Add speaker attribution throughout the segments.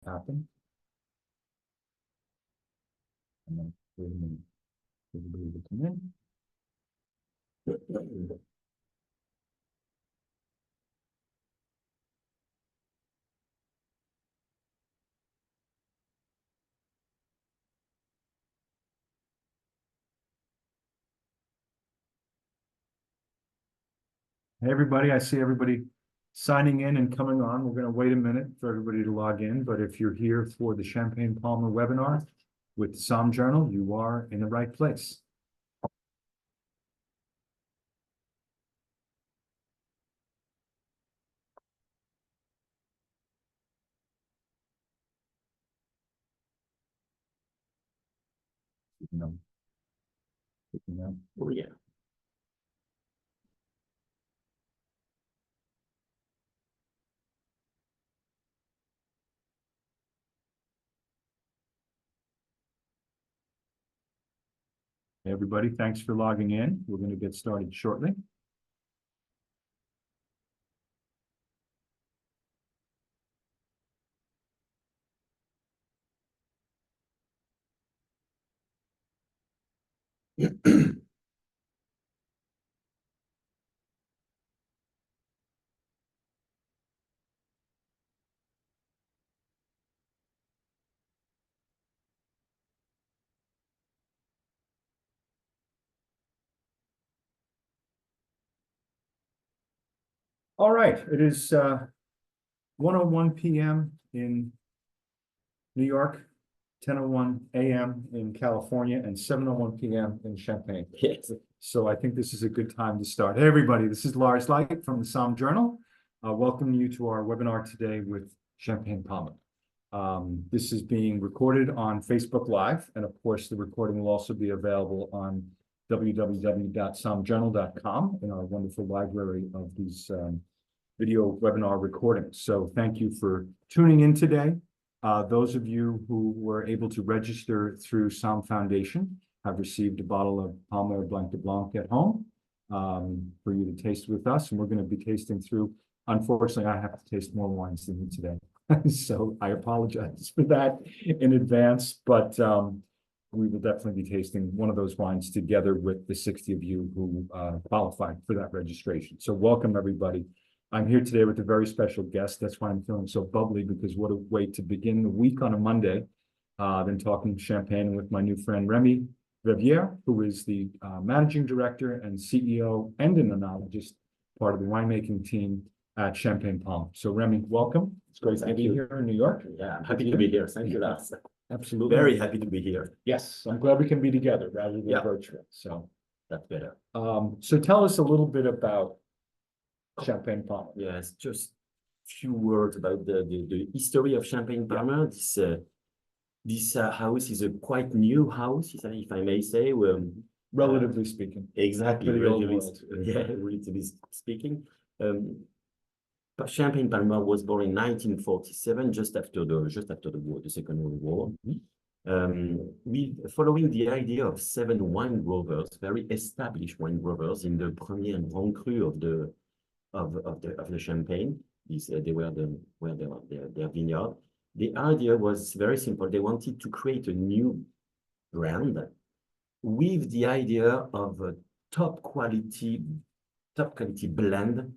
Speaker 1: happen. And then everybody will come in. Hey, everybody, I see everybody signing in and coming on. We're going to wait a minute for everybody to log in, but if you're here for the Champagne Palmer webinar with the Somm Journal, you are in the right place.
Speaker 2: Oh, yeah.
Speaker 1: Hey, everybody, thanks for logging in. We're going to get started shortly. All right, it is 1:01 p.m. in New York, 10:01 a.m. in California, and 7:01 p.m. in Champagne.
Speaker 2: Yes.
Speaker 1: So I think this is a good time to start. Hey, everybody, this is Lars Light from the Somm Journal. Welcome you to our webinar today with Champagne Palmer. This is being recorded on Facebook Live, and of course, the recording will also be available on www.sommjournal.com in our wonderful library of these video webinar recordings. So thank you for tuning in today. Those of you who were able to register through Somm Foundation have received a bottle of Palmer Blanc de Blanc at home for you to taste with us. And we're going to be tasting through. Unfortunately, I have to taste more wines than you today. So I apologize for that in advance, but we will definitely be tasting one of those wines together with the 60 of you who qualified for that registration. So welcome, everybody. I'm here today with a very special guest. That's why I'm feeling so bubbly, because what a way to begin the week on a Monday than talking champagne with my new friend, Remy Rivière, who is the managing director and CEO and an enologist, part of the winemaking team at Champagne Palmer. So Remy, welcome. It's great to be here in New York.
Speaker 2: Yeah, I'm happy to be here. Thank you, Lars.
Speaker 1: Absolutely.
Speaker 2: Very happy to be here.
Speaker 1: Yes, I'm glad we can be together rather than virtual. So
Speaker 2: that's better.
Speaker 1: So tell us a little bit about Champagne Palmer.
Speaker 2: Yes, just a few words about the history of Champagne Palmer. This house is a quite new house, if I may say.
Speaker 1: Relatively speaking.
Speaker 2: Exactly. Relatively speaking. Champagne Palmer was born in 1947, just after the war, the Second World War. Following the idea of 7 wine growers, very established wine growers in the Premier and Grand Cru of the Champagne. They were their vineyard. The idea was very simple. They wanted to create a new brand with the idea of a top quality blend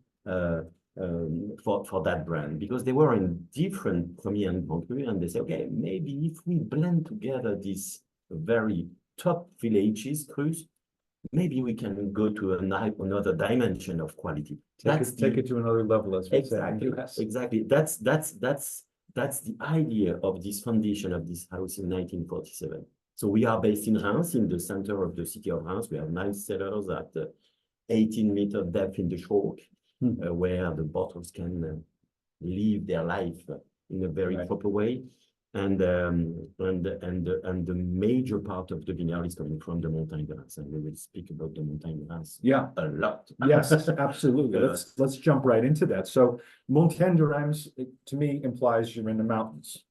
Speaker 2: for that brand, because they were in different Premier and Grand Cru, and they said, okay, maybe if we blend together these very top villages crus, maybe we can go to another dimension of quality.
Speaker 1: Take it to another level, as we say.
Speaker 2: Exactly. That's the idea of this foundation of this house in 1947. So we are based in Reims, in the center of the city of Reims. We have 9 cellars at 18-meter depth in the chalk, where the bottles can live their life in a very proper way. And the major part of the vineyard is coming from the Montagne de Reims, and we will speak about the Montagne de Reims a lot.
Speaker 1: Yes, absolutely. Let's jump right into that. So Montagne de Reims, to me, implies you're in the mountains.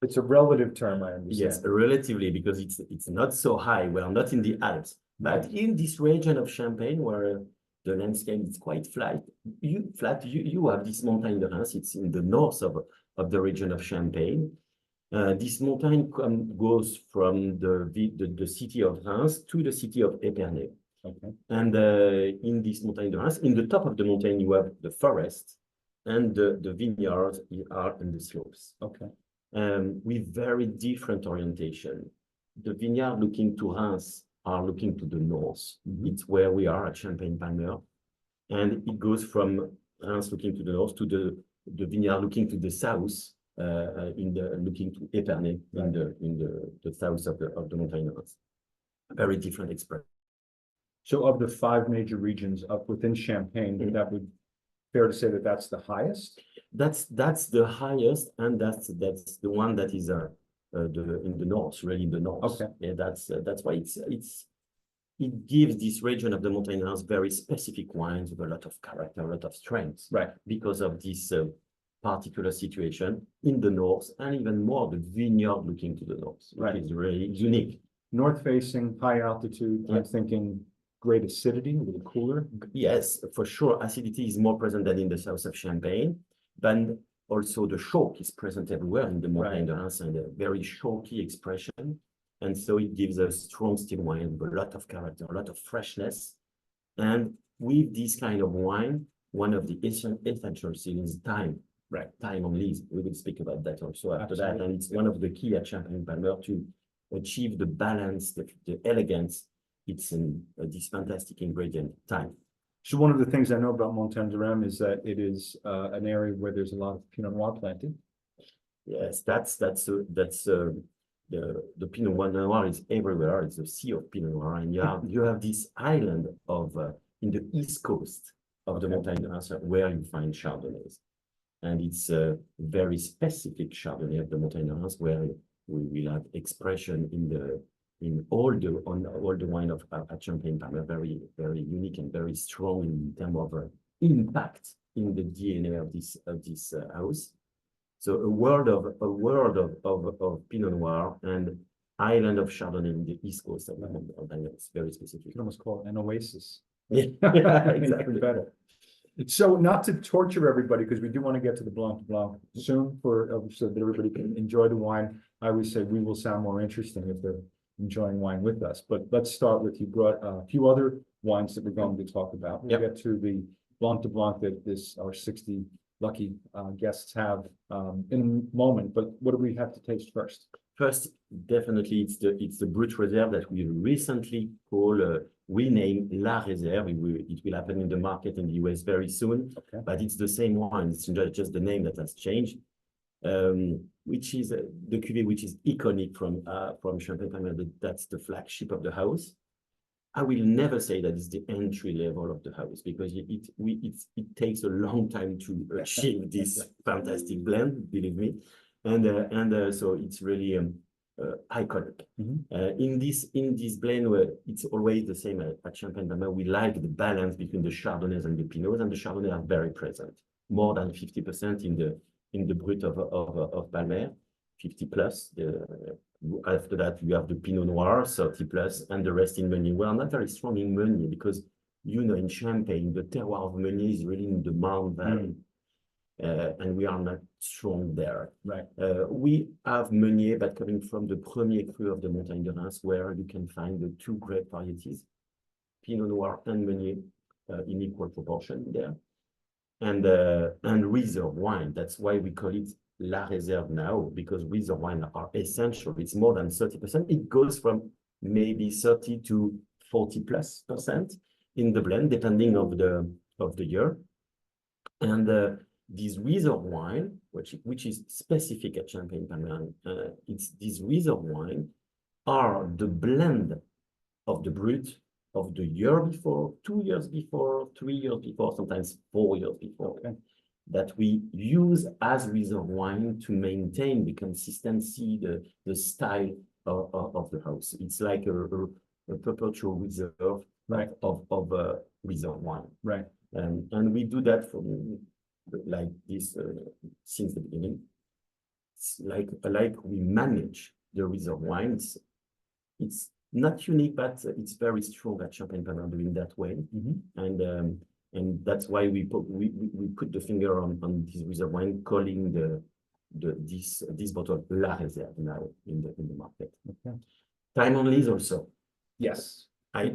Speaker 1: It's a relative term, I understand.
Speaker 2: Yes, relatively, because it's not so high. We are not in the Alps, but in this region of Champagne, where the landscape is quite flat, you have this Montagne de Reims. It's in the north of the region of Champagne. This mountain goes from the city of Reims to the city of Épernay.
Speaker 1: Okay.
Speaker 2: And in this mountain de Reims, in the top of the mountain, you have the forest, and the vineyards are in the slopes.
Speaker 1: Okay.
Speaker 2: With very different orientation. The vineyard looking to Reims are looking to the north. It's where we are at Champagne-Palmer. And it goes from Reims looking to the north to the vineyard looking to the south, looking to Épernay in the south of the mountain. Very different expression.
Speaker 1: So of the 5 major regions up within Champagne, that would fair to say that that's the highest?
Speaker 2: That's the highest, and that's the one that is in the north, really in the north.
Speaker 1: Okay.
Speaker 2: Yeah, that's why it gives this region of the Montagnards very specific wines with a lot of character, a lot of strength.
Speaker 1: Right.
Speaker 2: Because of this particular situation in the north, and even more the vineyard looking to the north, which is really unique.
Speaker 1: North facing, high altitude, I'm thinking great acidity, a little cooler.
Speaker 2: Yes, for sure. Acidity is more present than in the south of Champagne, but also the chalk is present everywhere in the Montagne de Reims, and a very chalky expression. And so it gives a strong still wine with a lot of character, a lot of freshness. And with this kind of wine, one of the essential things is time. Right. Time on lees. We will speak about that also after that. And it's one of the key at Champagne-Palmer to achieve the balance, the elegance. It's this fantastic ingredient, time.
Speaker 1: So one of the things I know about Montagne de Reims is that it is an area where there's a lot of Pinot Noir planted.
Speaker 2: Yes, that's the Pinot Noir is everywhere. It's a sea of Pinot Noir, and you have this island of in the east coast of the Montagne de Reims where you find Chardonnays, and it's a very specific Chardonnay of the Montagne de Reims where we will have expression in all the wine of at Champagne-Palmer, very very unique and very strong in terms of impact in the DNA of this house. So a world of Pinot Noir and island of Chardonnay in the east coast of the Montagne. It's very specific.
Speaker 1: You could almost call it an oasis.
Speaker 2: Yeah, exactly.
Speaker 1: Better. So not to torture everybody, because we do want to get to the Blanc de Blanc soon so that everybody can enjoy the wine. I always say we will sound more interesting if they're enjoying wine with us. But let's start with, you brought a few other wines that we're going to talk about. We'll get to the Blanc de Blanc that our 60 lucky guests have in a moment. But what do we have to taste first?
Speaker 2: First, definitely it's the Brut Reserve that we recently renamed La Réserve. It will happen in the market in the US very soon. Okay. But it's the same wine. It's just the name that has changed. Which is the cuvée which is iconic from Champagne-Palmer. That's the flagship of the house. I will never say that it's the entry level of the house, because it takes a long time to achieve this fantastic blend, believe me, and so it's really iconic. In this blend, where it's always the same at Champagne-Palmer, we like the balance between the Chardonnays and the Pinots, and the Chardonnays are very present, more than 50% in the Brut of Palmer, 50 plus. After that, you have the Pinot Noir, 30 plus, and the rest in Meunier. We are not very strong in Meunier because, in Champagne, the terroir of Meunier is really in the Marne Valley, and we are not strong there. Right. We have Meunier, but coming from the Premier Cru of the Montagne de Reims, where you can find the 2 grape varieties, Pinot Noir and Meunier, in equal proportion there. And reserve wine. That's why we call it La Réserve now, because reserve wine are essential. It's more than 30%. It goes from maybe 30 to 40+% in the blend, depending of the year. And this reserve wine, which is specific at Champagne-Palmer, it's these reserve wine are the blend of the Brut of the year before, 2 years before, 3 years before, sometimes 4 years before, that we use as reserve wine to maintain the consistency, the style of the house. It's like a perpetual reserve of reserve wine. Right. And we do that from like this since the beginning. It's like we manage the reserve wines. It's not unique, but it's very strong at Champagne-Palmer doing that way. And that's why we put the finger on this reserve wine, calling this bottle La Réserve now in the market.
Speaker 1: Okay.
Speaker 2: Time only is also.
Speaker 1: Yes.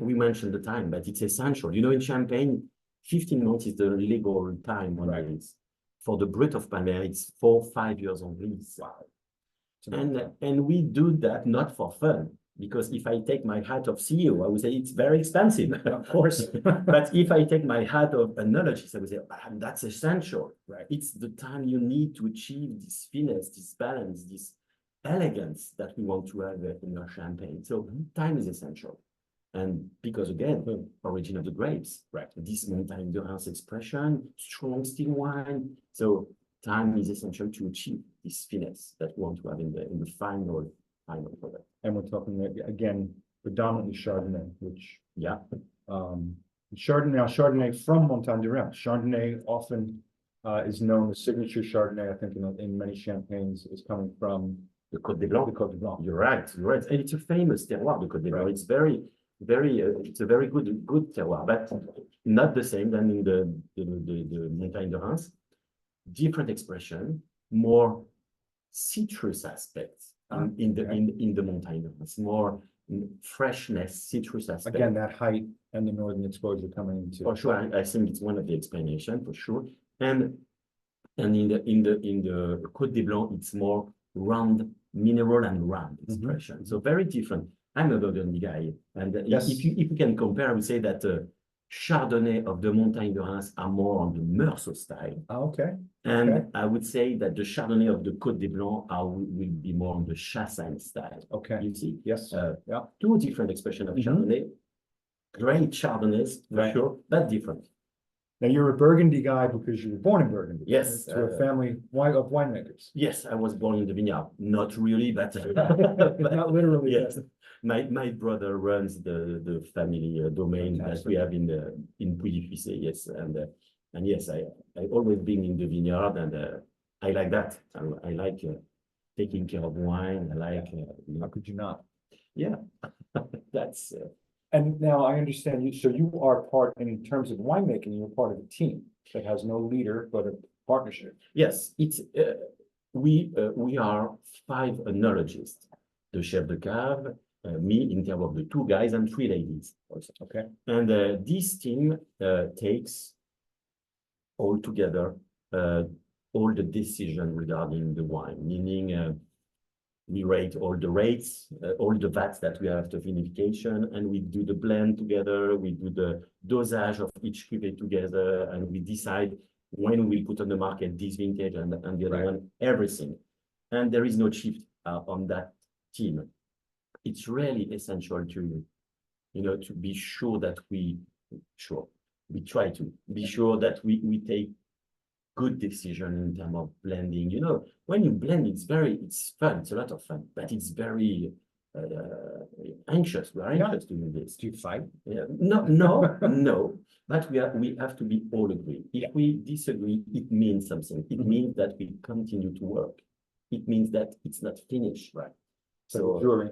Speaker 2: We mentioned the time, but it's essential. You know, in Champagne, 15 months is the legal time on
Speaker 1: Right.
Speaker 2: lease. For the Brut of Palmer, it's 4-5 years on lease.
Speaker 1: Wow. It's a long time.
Speaker 2: And we do that not for fun, because if I take my hat of CEO, I would say it's very expensive.
Speaker 1: Of course.
Speaker 2: But if I take my hat of enologist, I would say that's essential.
Speaker 1: Right.
Speaker 2: It's the time you need to achieve this finesse, this balance, this elegance that we want to have in your champagne. So time is essential. And because again, origin of the grapes,
Speaker 1: Right.
Speaker 2: this Montagne de Reims expression, strong still wine. So time is essential to achieve this finesse that we want to have in the final product.
Speaker 1: And we're talking again, predominantly Chardonnay, which
Speaker 2: Yeah.
Speaker 1: Chardonnay from Montagne de Reims. Chardonnay often is known as signature Chardonnay. I think in many champagnes is coming from
Speaker 2: The Côte des Blancs.
Speaker 1: the Côte de Blanc.
Speaker 2: You're right. You're right. And it's a famous terroir, the Côte des Blancs.
Speaker 1: Right.
Speaker 2: It's it's a very good terroir, but not the same than in the Montagne de Reims. Different expression, more citrus aspects in the Montagne de Reims, more freshness, citrus aspect.
Speaker 1: Again, that height and the northern exposure coming into.
Speaker 2: For sure, I think it's one of the explanation for sure. And in the Côte des Blancs, it's more round, mineral and round expression. So very different. I'm a Burgundy guy, and
Speaker 1: Yes.
Speaker 2: if you can compare, I would say that Chardonnay of the Montagne de Reims are more on the Meursault style,
Speaker 1: Okay.
Speaker 2: and
Speaker 1: Okay.
Speaker 2: I would say that the Chardonnay of the Côte des Blancs will be more on the Chassagne style.
Speaker 1: Okay.
Speaker 2: You see,
Speaker 1: Yes. Yeah.
Speaker 2: two different expressions of Chardonnay. Great Chardonnays for
Speaker 1: Right.
Speaker 2: sure, but different.
Speaker 1: Now you're a Burgundy guy because you were born in Burgundy.
Speaker 2: Yes,
Speaker 1: To a family of winemakers.
Speaker 2: Yes, I was born in the vineyard. Not really, but
Speaker 1: Not literally.
Speaker 2: yes. My brother runs the family domain that we have in Pouilly-Fuissé. Yes, and yes, I always been in the vineyard, and I like that. I like taking care of wine. I like.
Speaker 1: How could you not?
Speaker 2: Yeah, that's.
Speaker 1: And now I understand you, so you are part, in terms of winemaking, you're part of a team that has no leader, but a partnership.
Speaker 2: Yes, it's we are 5 enologists, the chef de cave, me in terms of the 2 guys and 3 ladies also.
Speaker 1: Okay.
Speaker 2: And this team takes all together all the decision regarding the wine, meaning we rate all the rates, all the vats that we have to vinification, and we do the blend together, we do the dosage of each cuvée together, and we decide when we put on the market this vintage and the other one, everything. And there is no shift on that team. It's really essential to, to be sure that we try to be sure that we take good decision in terms of blending. When you blend, it's fun. It's a lot of fun, but it's very anxious. We are anxious to do this.
Speaker 1: Do you fight?
Speaker 2: Yeah. No. But we have to be all agree. If we disagree, it means something. It means that we continue to work. It means that it's not finished.
Speaker 1: Right. So jury.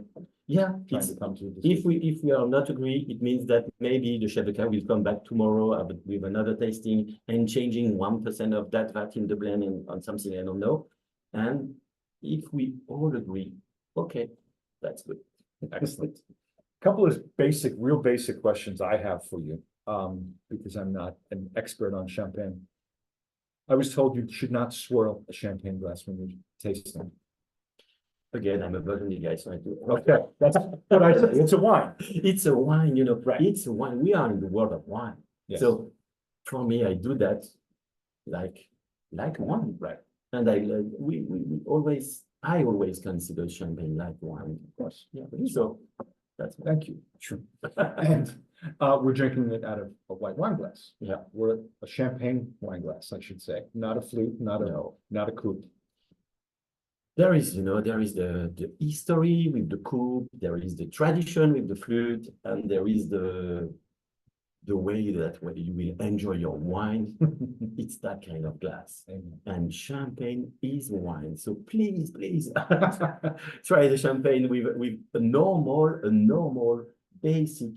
Speaker 2: Yeah,
Speaker 1: Trying to come to a decision.
Speaker 2: if we are not agree, it means that maybe the chef de cave will come back tomorrow with another tasting and changing 1% of that vat in the blend and on something I don't know. And if we all agree, okay, that's good.
Speaker 1: Excellent. Couple of real basic questions I have for you, because I'm not an expert on champagne. I was told you should not swirl a champagne glass when you're tasting.
Speaker 2: Again, I'm a Burgundy guy, so I do.
Speaker 1: Okay, that's what I say. It's a wine.
Speaker 2: It's a wine,
Speaker 1: Right.
Speaker 2: It's a wine. We are in the world of wine.
Speaker 1: Yes.
Speaker 2: So for me, I do that like wine.
Speaker 1: Right.
Speaker 2: And I always consider champagne like wine.
Speaker 1: Of course.
Speaker 2: Yeah. So that's
Speaker 1: Thank you. Sure. And we're drinking it out of a white wine glass.
Speaker 2: Yeah.
Speaker 1: We're a champagne wine glass, I should say, not a flute, not a coupe.
Speaker 2: There is the history with the coupe, there is the tradition with the flute, and there is the way that when you will enjoy your wine. It's that kind of glass.
Speaker 1: Amen.
Speaker 2: And champagne is wine. So please try the champagne with a normal basic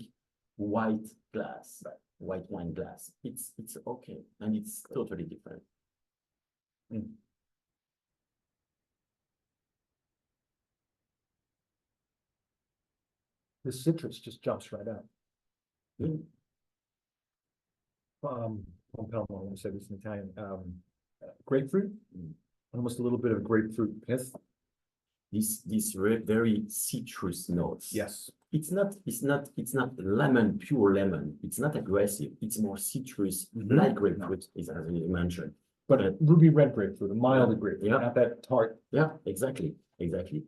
Speaker 2: white glass, white wine glass. It's okay, and it's totally different.
Speaker 1: The citrus just jumps right out.
Speaker 2: Mm.
Speaker 1: Pompelmo, I want to say this in Italian, grapefruit,
Speaker 2: Mm.
Speaker 1: almost a little bit of grapefruit pith.
Speaker 2: This very citrus notes.
Speaker 1: Yes.
Speaker 2: It's not lemon, pure lemon. It's not aggressive. It's more citrus,
Speaker 1: Mhm.
Speaker 2: like grapefruit, is as you mentioned.
Speaker 1: But ruby red grapefruit, a mild grapefruit,
Speaker 2: Yeah.
Speaker 1: not that tart.
Speaker 2: Yeah, exactly.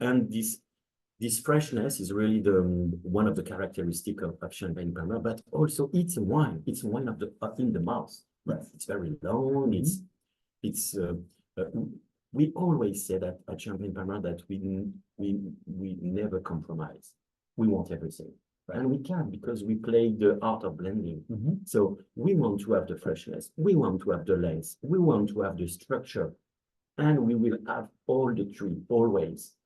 Speaker 2: And this freshness is really the one of the characteristic of Champagne Pamela, but also it's a wine. It's wine of the in the mouth.
Speaker 1: Right.
Speaker 2: It's very long.
Speaker 1: Mhm.
Speaker 2: It's we always say that at Champagne Pamela that we never compromise. We want everything.
Speaker 1: Right.
Speaker 2: And we can because we play the art of blending.
Speaker 1: Mhm.
Speaker 2: So we want to have the freshness, we want to have the length, we want to have the structure, and we will have all the three, always.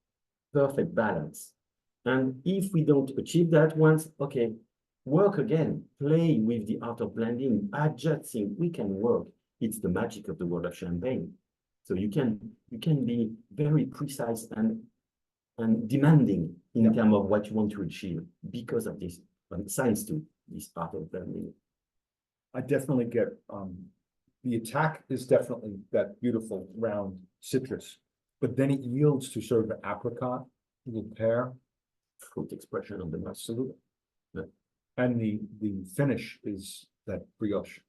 Speaker 2: Perfect balance. And if we don't achieve that once, okay, work again, play with the art of blending, adjusting, we can work. It's the magic of the world of champagne. So you can be very precise and demanding in terms of what you want to achieve because of this, thanks to this art of blending.
Speaker 1: I definitely get, the attack is definitely that beautiful round citrus, but then it yields to sort of an apricot, little pear.
Speaker 2: Fruit expression of the mouth.
Speaker 1: Absolutely.
Speaker 2: Yeah.
Speaker 1: And the finish is that brioche.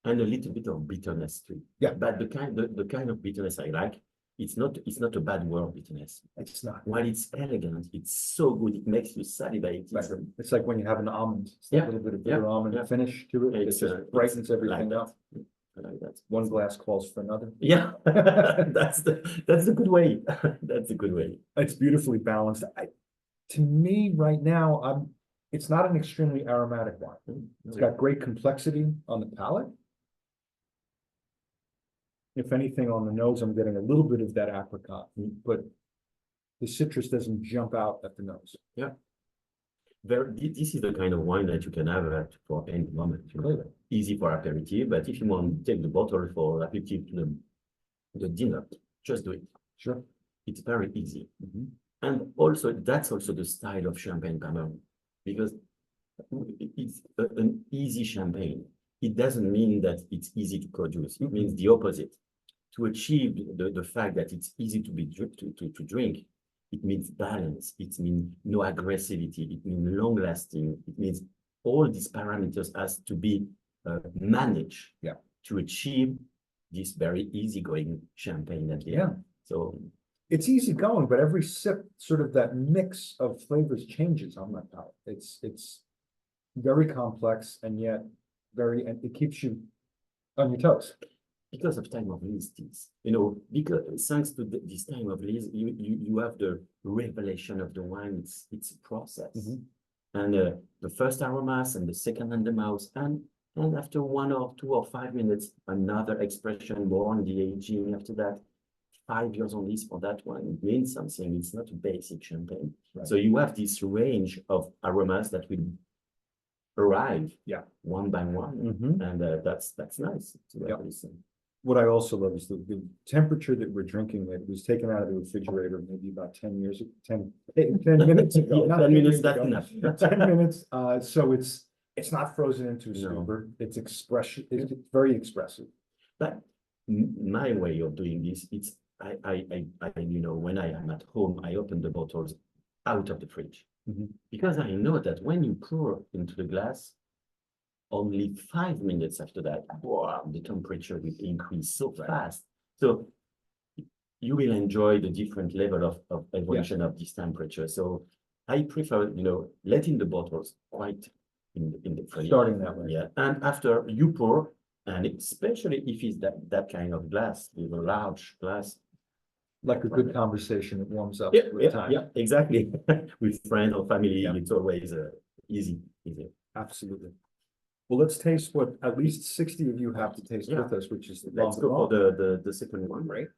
Speaker 2: And a little bit of bitterness too.
Speaker 1: Yeah.
Speaker 2: But the kind of bitterness I like, it's not a bad word, bitterness.
Speaker 1: It's not.
Speaker 2: While it's elegant, it's so good, it makes you salivate.
Speaker 1: Right. It's like when you have an almond, it's that
Speaker 2: Yeah,
Speaker 1: little bit of
Speaker 2: yeah,
Speaker 1: bitter almond
Speaker 2: yeah.
Speaker 1: finish to it. It
Speaker 2: It's,
Speaker 1: just brightens
Speaker 2: like
Speaker 1: everything
Speaker 2: that.
Speaker 1: up.
Speaker 2: I like that.
Speaker 1: One glass calls for another.
Speaker 2: Yeah, that's a good way. That's a good way.
Speaker 1: It's beautifully balanced. To me, right now, it's not an extremely aromatic wine. It's got great complexity on the palate. If anything, on the nose, I'm getting a little bit of that apricot, but the citrus doesn't jump out at the nose.
Speaker 2: This is the kind of wine that you can have for any moment. You know? Easy for aperitif, but if you want to take the bottle for aperitif to the dinner, just do it.
Speaker 1: Sure.
Speaker 2: It's very easy.
Speaker 1: Mhm.
Speaker 2: And also, that's also the style of Champagne Pamela, because it's an easy champagne. It doesn't mean that it's easy to produce. It means the opposite. To achieve the fact that it's easy to drink, it means balance. It means no aggressivity. It means long lasting. It means all these parameters has to be managed to achieve this very easygoing champagne at the end. So
Speaker 1: it's easy going, but every sip, sort of that mix of flavors changes on my palate. It's very complex and yet and it keeps you on your toes.
Speaker 2: Because of time of lease, you know, because thanks to this time of lease, you have the revelation of the wine. It's a process, and the first aromas and the second in the mouth, and after 1 or 2 or 5 minutes, another expression more on the aging. After that, 5 years on lease for that one, it means something. It's not a basic champagne. Right. So you have this range of aromas that will arrive, one by one, and that's nice to listen.
Speaker 1: What I also love is the temperature that we're drinking it was taken out of the refrigerator maybe about 10 minutes ago.
Speaker 2: 10 minutes, that's enough.
Speaker 1: 10 minutes. So it's not frozen into a stupor. It's expression. It's very expressive.
Speaker 2: But my way of doing this, it's I you know, when I am at home, I open the bottles out of the fridge because I know that when you pour into the glass, only 5 minutes after that, wow, the temperature will increase so fast. So you will enjoy the different level of evolution of this temperature. So I prefer, you know, letting the bottles quite in the fridge.
Speaker 1: Starting that way.
Speaker 2: Yeah. And after you pour, and especially if it's that kind of glass, with a large glass.
Speaker 1: Like a good conversation, it warms up
Speaker 2: with
Speaker 1: time.
Speaker 2: Yeah, exactly. With friends or family, it's always easy.
Speaker 1: Absolutely. Well, let's taste what at least 60 of you have to taste with us, which is
Speaker 2: let's go for the second one, right?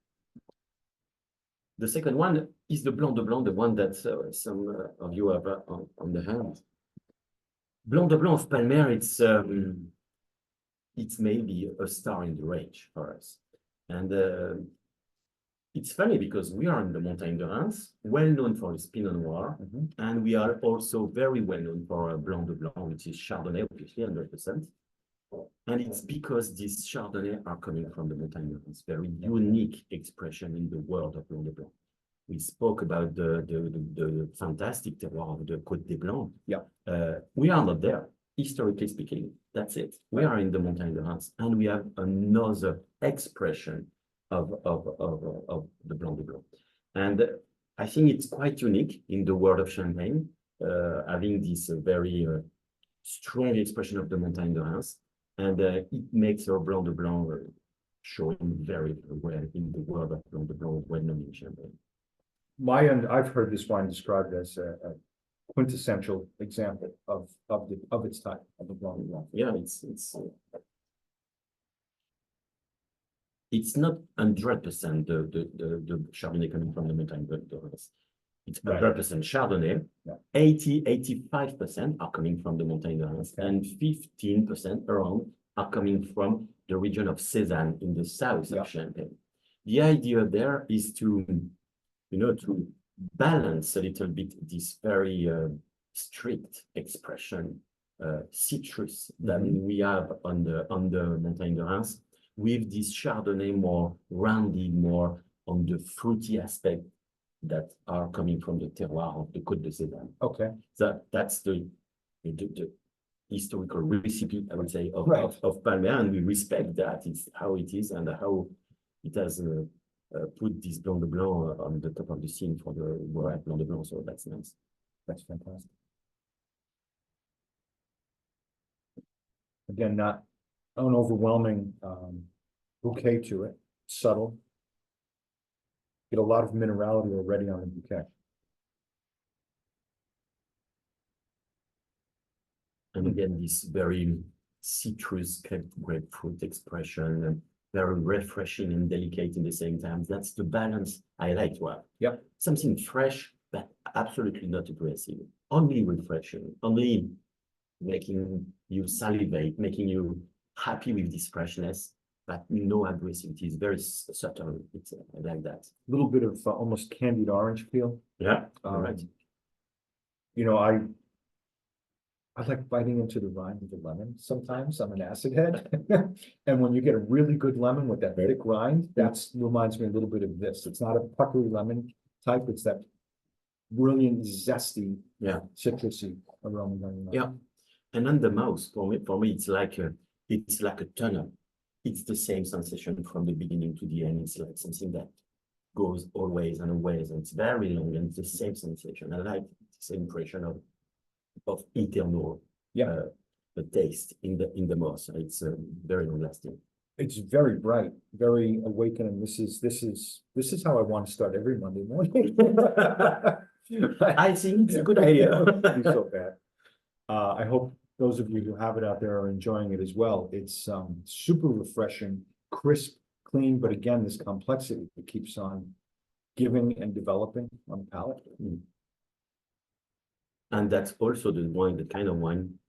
Speaker 2: The second one is the Blanc de Blanc, the one that some of you have on the hand. Blanc de Blanc of Palmer, it's maybe a star in the range for us. And It's funny because we are in the Montagne de Reims, well known for its Pinot Noir,
Speaker 1: Mhm.
Speaker 2: and we are also very well known for our Blanc de Blanc, which is Chardonnay, obviously 100%. And it's because these Chardonnay are coming from the Montagne de Reims, very unique expression in the world of Blanc de Blanc. We spoke about the fantastic terroir of the Côte des Blancs.
Speaker 1: Yeah.
Speaker 2: We are not there, historically speaking. That's it. We are in the Montagne de Reims, and we have another expression of the Blanc de Blanc. And I think it's quite unique in the world of Champagne, having this very strong expression of the Montagne de Reims, and it makes our Blanc de Blanc showing very, very well in the world of Blanc de Blanc, well known in Champagne.
Speaker 1: I've heard this wine described as a quintessential example of its type, of the Blanc de Blanc.
Speaker 2: Yeah, it's not 100% the Chardonnay coming from the Montagne de Reims. It's 100% Chardonnay.
Speaker 1: Yeah.
Speaker 2: 85% are coming from the Montagne de Reims,
Speaker 1: Okay.
Speaker 2: and 15% around are coming from the region of Cézanne in the south
Speaker 1: Yeah.
Speaker 2: of Champagne. The idea there is to, to balance a little bit this very strict expression, citrus that we have on the Montagne de Reims, with this Chardonnay more rounded, more on the fruity aspect that are coming from the terroir of the Côte de Cézanne.
Speaker 1: Okay.
Speaker 2: That's the historical recipe, I would say, of Palmer, and we respect that. It's how it is and how it has put this Blanc de Blanc on the top of the scene for the Borat Blanc de Blanc, so that's nice.
Speaker 1: That's fantastic. Again, not an overwhelming bouquet to it, subtle. Get a lot of minerality already on the bouquet.
Speaker 2: And again, this very citrus grapefruit expression, and very refreshing and delicate in the same time. That's the balance I like to have.
Speaker 1: Yeah.
Speaker 2: Something fresh, but absolutely not aggressive. Only refreshing, only making you salivate, making you happy with this freshness, but no aggressivity. It's very subtle. It's I like that.
Speaker 1: A little bit of almost candied orange peel.
Speaker 2: Yeah,
Speaker 1: right. I like biting into the rind of the lemon sometimes. I'm an acid head. And when you get a really good lemon with that thick rind, that reminds me a little bit of this. It's not a puckery lemon type. It's that brilliant, zesty, citrusy aroma going on.
Speaker 2: Yeah. And on the mouth, for me, it's like a tunnel. It's the same sensation from the beginning to the end. It's like something that goes always and always, and it's very long, and it's the same sensation. I like this impression of eternal, the taste in the mouth. It's very long lasting.
Speaker 1: It's very bright, very awakening. This is how I want to start every Monday morning.
Speaker 2: I think it's a good idea.
Speaker 1: Be so bad. I hope those of you who have it out there are enjoying it as well. It's super refreshing, crisp, clean, but again, this complexity that keeps on giving and developing on the palate.
Speaker 2: And that's also the kind of wine,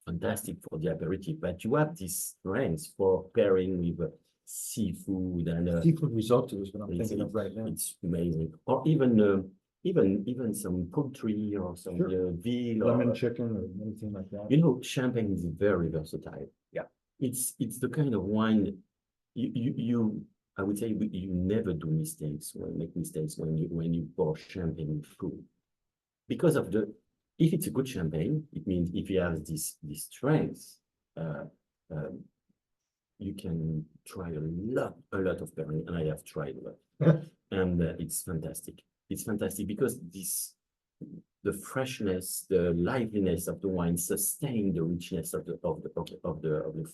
Speaker 2: fantastic for the aperitif. But you have these strengths for pairing with seafood and
Speaker 1: seafood risotto is what I'm thinking of right now.
Speaker 2: It's amazing. Or even some poultry or some veal,
Speaker 1: lemon chicken or anything like that.
Speaker 2: Champagne is very versatile.
Speaker 1: Yeah,
Speaker 2: it's the kind of wine I would say you never do mistakes when you pour champagne with food, because of if it's a good champagne, it means if you have this strength, you can try a lot of pairing, and I have tried a lot, and it's fantastic. It's fantastic because the freshness, the liveliness of the wine sustain the richness of the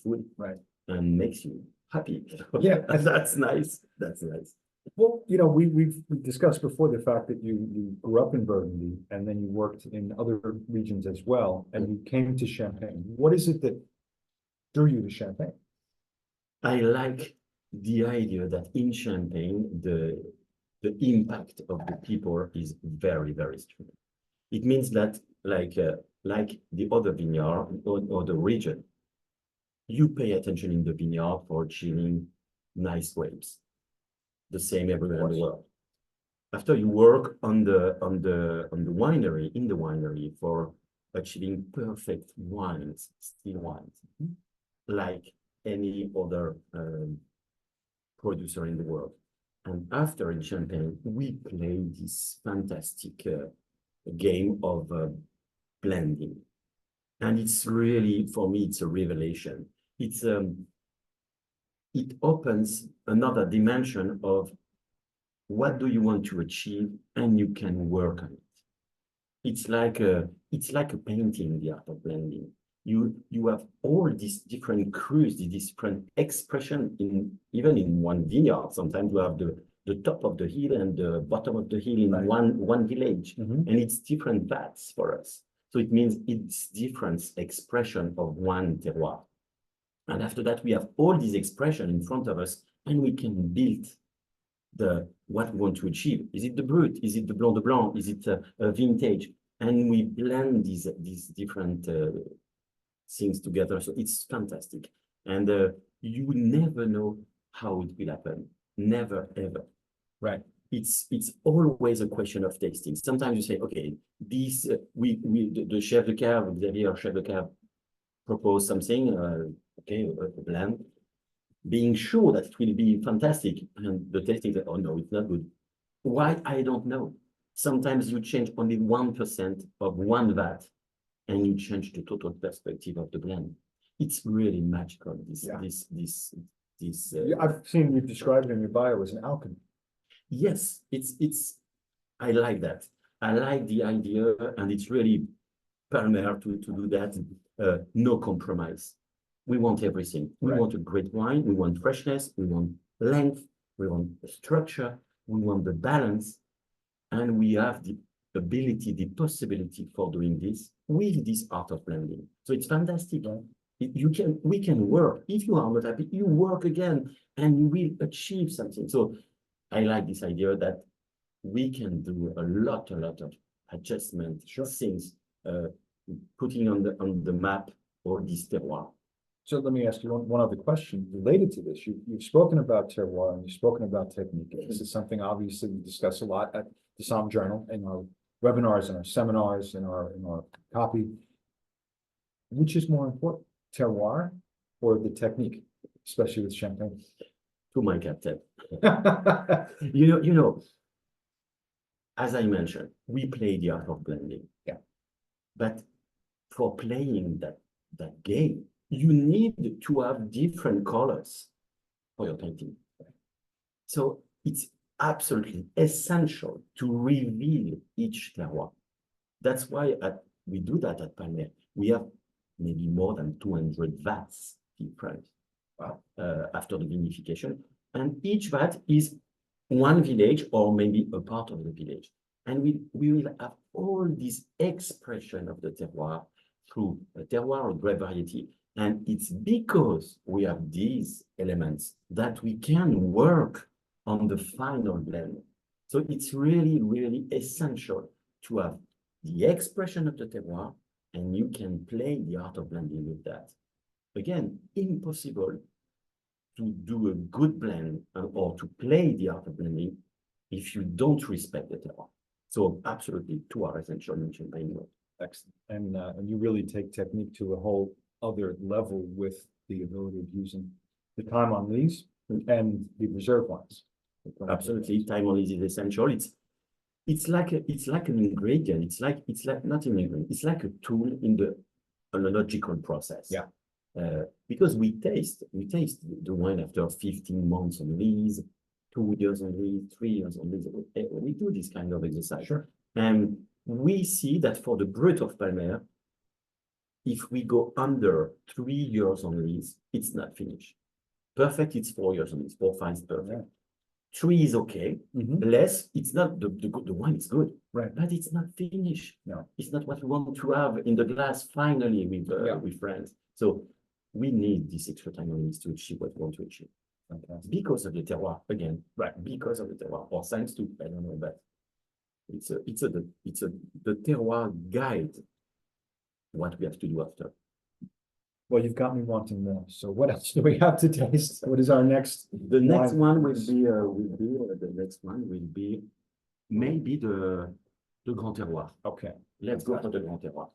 Speaker 2: food,
Speaker 1: right,
Speaker 2: and makes you happy.
Speaker 1: Yeah,
Speaker 2: that's nice. That's nice.
Speaker 1: Well, we've discussed before the fact that you grew up in Burgundy and then you worked in other regions as well, and you came to Champagne. What is it that drew you to Champagne?
Speaker 2: I like the idea that in Champagne, the impact of the people is very, very strong. It means that like the other vineyard or the region, you pay attention in the vineyard for achieving nice grapes. the same everywhere in the world. After you work on the winery, in the winery for achieving perfect wines, still wines, like any other producer in the world. And after in Champagne, we play this fantastic game of blending. And it's really, for me, it's a revelation. It's it opens another dimension of what do you want to achieve, and you can work on it. It's like a painting, the art of blending. You have all these different crews, the different expression in even in one vineyard. Sometimes you have the top of the hill and the bottom of the hill in one village, and it's different vats for us. So it means it's different expression of one terroir. And after that, we have all these expression in front of us, and we can build what we want to achieve. Is it the Brut? Is it the Blanc de Blanc? Is it a vintage? And we blend these different things together. So it's fantastic. And you never know how it will happen. Never, ever.
Speaker 1: Right.
Speaker 2: It's always a question of tasting. Sometimes you say, okay, this the chef de cave, Xavier, chef de cave, propose something, okay, a blend, being sure that it will be fantastic, and the tasting that, oh no, it's not good. Why? I don't know. Sometimes you change only 1% of one vat, and you change the total perspective of the blend. It's really magical.
Speaker 1: I've seen you describe it in your bio as an alchemy.
Speaker 2: Yes, I like that. I like the idea, and it's really Palmer to do that. No compromise. We want everything. We want a great wine. We want freshness. We want length. We want structure. We want the balance. And we have the ability, the possibility for doing this with this art of blending. So it's fantastic. We can work. If you are not happy, you work again, and you will achieve something. So I like this idea that we can do a lot of adjustment, things, putting on the map all this terroir.
Speaker 1: So let me ask you one other question related to this. You've spoken about terroir and you've spoken about technique. This is something obviously we discuss a lot at the Somm Journal, in our webinars, in our seminars, in our copy. Which is more important, terroir or the technique, especially with Champagne?
Speaker 2: To my captain. You know, as I mentioned, we play the art of blending.
Speaker 1: Yeah.
Speaker 2: But for playing that game, you need to have different colors for your painting. So it's absolutely essential to reveal each terroir. That's why we do that at Palmer. We have maybe more than 200 vats different after the vinification. And each vat is one village or maybe a part of the village. And we will have all this expression of the terroir through a terroir or grape variety. And it's because we have these elements that we can work on the final blend. So it's really, really essential to have the expression of the terroir, and you can play the art of blending with that. Again, impossible to do a good blend or to play the art of blending if you don't respect the terroir. So absolutely, two are essential in Champagne.
Speaker 1: Excellent. And you really take technique to a whole other level with the ability of using the time on lees and the reserve wines.
Speaker 2: Absolutely, time on lees is essential. It's like an ingredient. It's like not an ingredient. It's like a tool in the oenological process.
Speaker 1: Yeah.
Speaker 2: Because we taste the wine after 15 months on lees, 2 years on lees, 3 years on lees. We do this kind of exercise.
Speaker 1: Sure.
Speaker 2: And we see that for the Brut of Palmer, if we go under 3 years on lees, it's not finished. Perfect, it's 4 years on lees. 4, 5 is perfect.
Speaker 1: Yeah.
Speaker 2: 3 is okay. Less, it's not the wine is good,
Speaker 1: right?
Speaker 2: But it's not finished.
Speaker 1: No,
Speaker 2: it's not what we want to have in the glass finally with friends. So we need this extra time on lees to achieve what we want to achieve.
Speaker 1: Fantastic.
Speaker 2: Because of the terroir again, right? Because of the terroir, or thanks to, I don't know, but the terroir guide what we have to do after.
Speaker 1: Well, you've got me wanting more. So what else do we have to taste? What is our next?
Speaker 2: The next
Speaker 1: wine?
Speaker 2: one the next one will be maybe the Grand Terroir.
Speaker 1: Okay.
Speaker 2: Let's go for the Grand Terroir.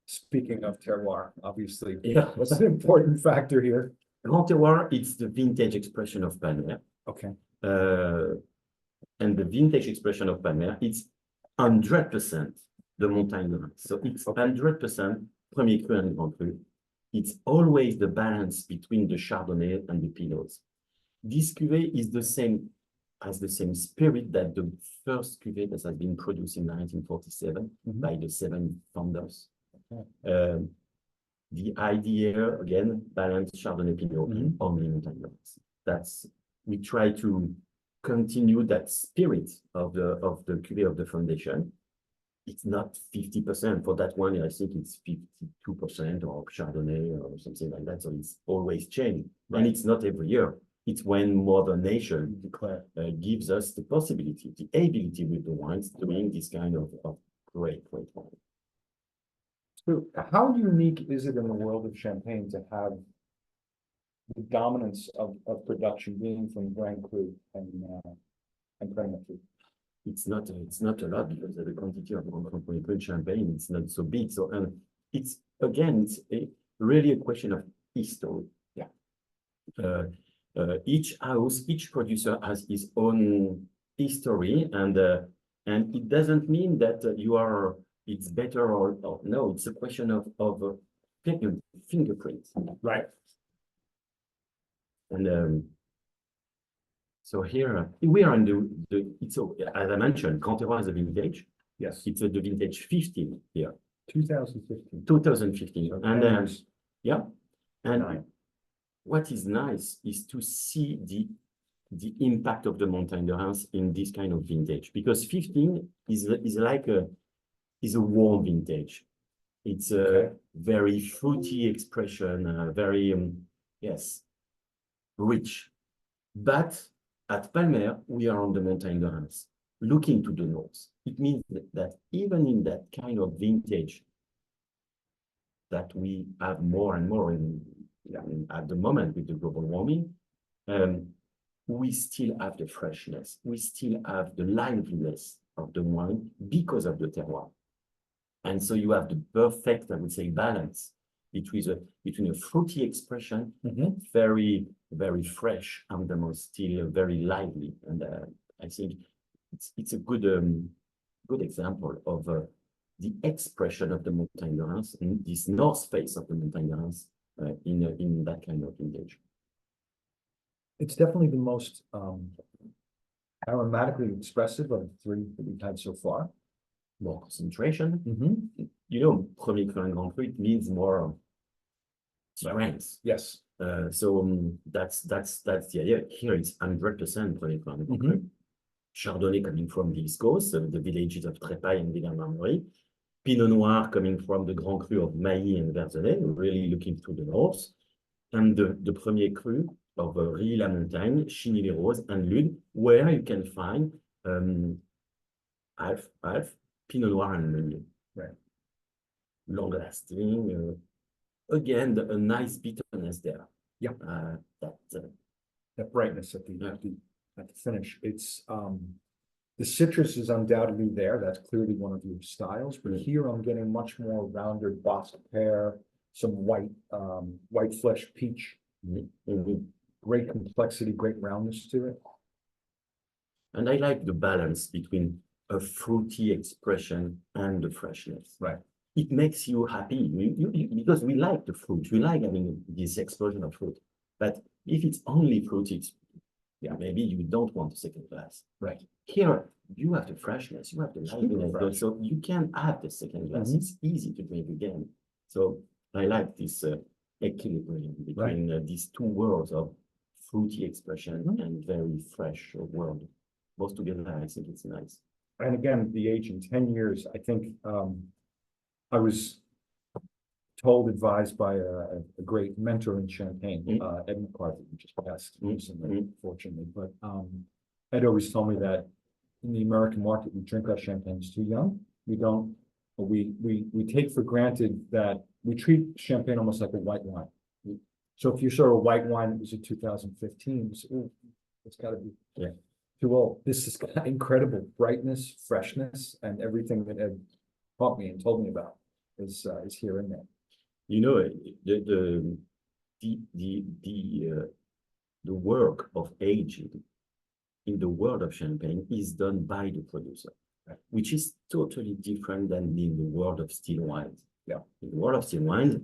Speaker 1: Speaking of terroir, obviously,
Speaker 2: Yeah.
Speaker 1: what's an important factor here?
Speaker 2: Grand Terroir, it's the vintage expression of Palmer.
Speaker 1: Okay.
Speaker 2: And the vintage expression of Palmer, it's 100% the Montagne de Reims. So it's 100% Premier Cru and Grand Cru. It's always the balance between the Chardonnay and the Pinots. This cuvée is the same, has the same spirit that the first cuvée that has been produced in 1947 by the 7 founders.
Speaker 1: Okay.
Speaker 2: The idea, again, balanced Chardonnay Pinot in only Montagne de Reims. That's, we try to continue that spirit of the cuvée of the foundation. It's not 50%. For that one, I think it's 52% of Chardonnay or something like that. So it's always changing.
Speaker 1: Right.
Speaker 2: And it's not every year. It's when Mother Nature gives us the possibility, the ability with the wines doing this kind of great wine.
Speaker 1: So how unique is it in the world of Champagne to have the dominance of production being from Grand Cru and Premier Cru?
Speaker 2: It's not a lot because the quantity of Grand Champagne is not so big. So it's again, it's really a question of history.
Speaker 1: Yeah.
Speaker 2: Each house, each producer has his own history, and it doesn't mean that it's better or no. It's a question of fingerprint.
Speaker 1: Right.
Speaker 2: And so here we are in it's as I mentioned, Grand Terroir is a vintage.
Speaker 1: Yes.
Speaker 2: It's the vintage 15 here.
Speaker 1: 2015.
Speaker 2: 2015.
Speaker 1: Okay.
Speaker 2: And yeah. And
Speaker 1: Nine.
Speaker 2: what is nice is to see the impact of the Montagne de Reims in this kind of vintage, because 15 is like a warm vintage. It's a very fruity expression, very yes, rich. But at Palmer, we are on the Montagne de Reims, looking to the north. It means that even in that kind of vintage that we have more and more at the moment with the global warming, we still have the freshness. We still have the liveliness of the wine because of the terroir. And so you have the perfect, I would say, balance between a fruity expression, very, very fresh, and the most still very lively. And I think it's a good example of the expression of the Montagne de Reims in this north face of the Montagne de Reims in that kind of vintage.
Speaker 1: It's definitely the most aromatically expressive of the 3 that we've had so far.
Speaker 2: More concentration. You know, Premier Cru and Grand Cru, it means more strength.
Speaker 1: Yes.
Speaker 2: So that's the idea. Here it's 100% Premier Cru and Grand Cru. Chardonnay coming from the East Coast, the villages of Trépaille and Villers-Marmerie. Pinot Noir coming from the Grand Cru of Mailly and Verzenay, really looking to the north. And the Premier Cru of Rilly-la-Montagne, Chigny-les-Roses, and Lude, where you can find half Pinot Noir and Meunier.
Speaker 1: Right.
Speaker 2: Long-lasting. Again, a nice bitterness there.
Speaker 1: Yeah. That brightness at the finish. It's the citrus is undoubtedly there. That's clearly one of your styles. But here I'm getting much more rounded Bosc pear, some white flesh peach. Great complexity, great roundness to it.
Speaker 2: And I like the balance between a fruity expression and the freshness.
Speaker 1: Right.
Speaker 2: It makes you happy because we like the fruit. We like having this explosion of fruit. But if it's only fruit, maybe you don't want a second glass.
Speaker 1: Right.
Speaker 2: Here, you have the freshness, you have the liveliness, so you can have the second glass. It's easy to drink again. So I like this equilibrium between these two worlds of fruity expression and very fresh world. Both together, I think it's nice.
Speaker 1: And again, the age in 10 years, I think I was advised by a great mentor in Champagne, Ed McCarthy, who just passed recently, fortunately. But Ed always told me that in the American market, we drink our champagnes too young. We take for granted that we treat champagne almost like a white wine. So if you saw a white wine, it was a 2015, you say, "Ooh, it's gotta be
Speaker 2: Yeah.
Speaker 1: too old." This has got incredible brightness, freshness, and everything that Ed taught me and told me about is here in there.
Speaker 2: You know, the work of aging in the world of champagne is done by the producer, which is totally different than in the world of still wines.
Speaker 1: Yeah.
Speaker 2: In the world of still wines,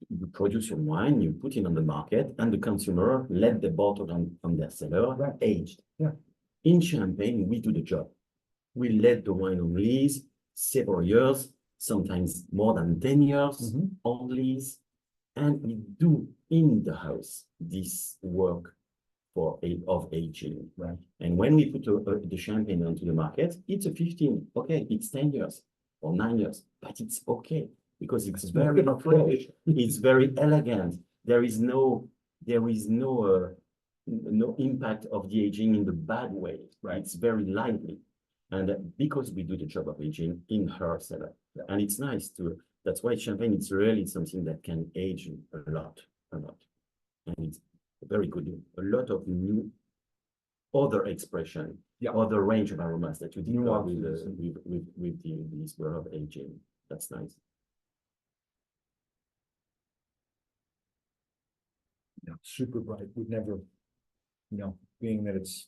Speaker 2: you produce your wine, you put it on the market, and the consumer let the bottle on their cellar,
Speaker 1: Right.
Speaker 2: aged.
Speaker 1: Yeah.
Speaker 2: In champagne, we do the job. We let the wine on lease several years, sometimes more than 10 years
Speaker 1: Mhm.
Speaker 2: on lease, and we do in the house this work of aging.
Speaker 1: Right.
Speaker 2: And when we put the champagne onto the market, it's a 15, okay, it's 10 years or 9 years, but it's okay because it's very fresh, it's very elegant. There is no no impact of the aging in the bad way, right? It's very lively. And because we do the job of aging in her cellar, and it's nice to, that's why champagne, it's really something that can age a lot. And it's very good. A lot of new other expression, other range of aromas that you develop with this world of aging. That's nice.
Speaker 1: Yeah, super bright. We've never, being that it's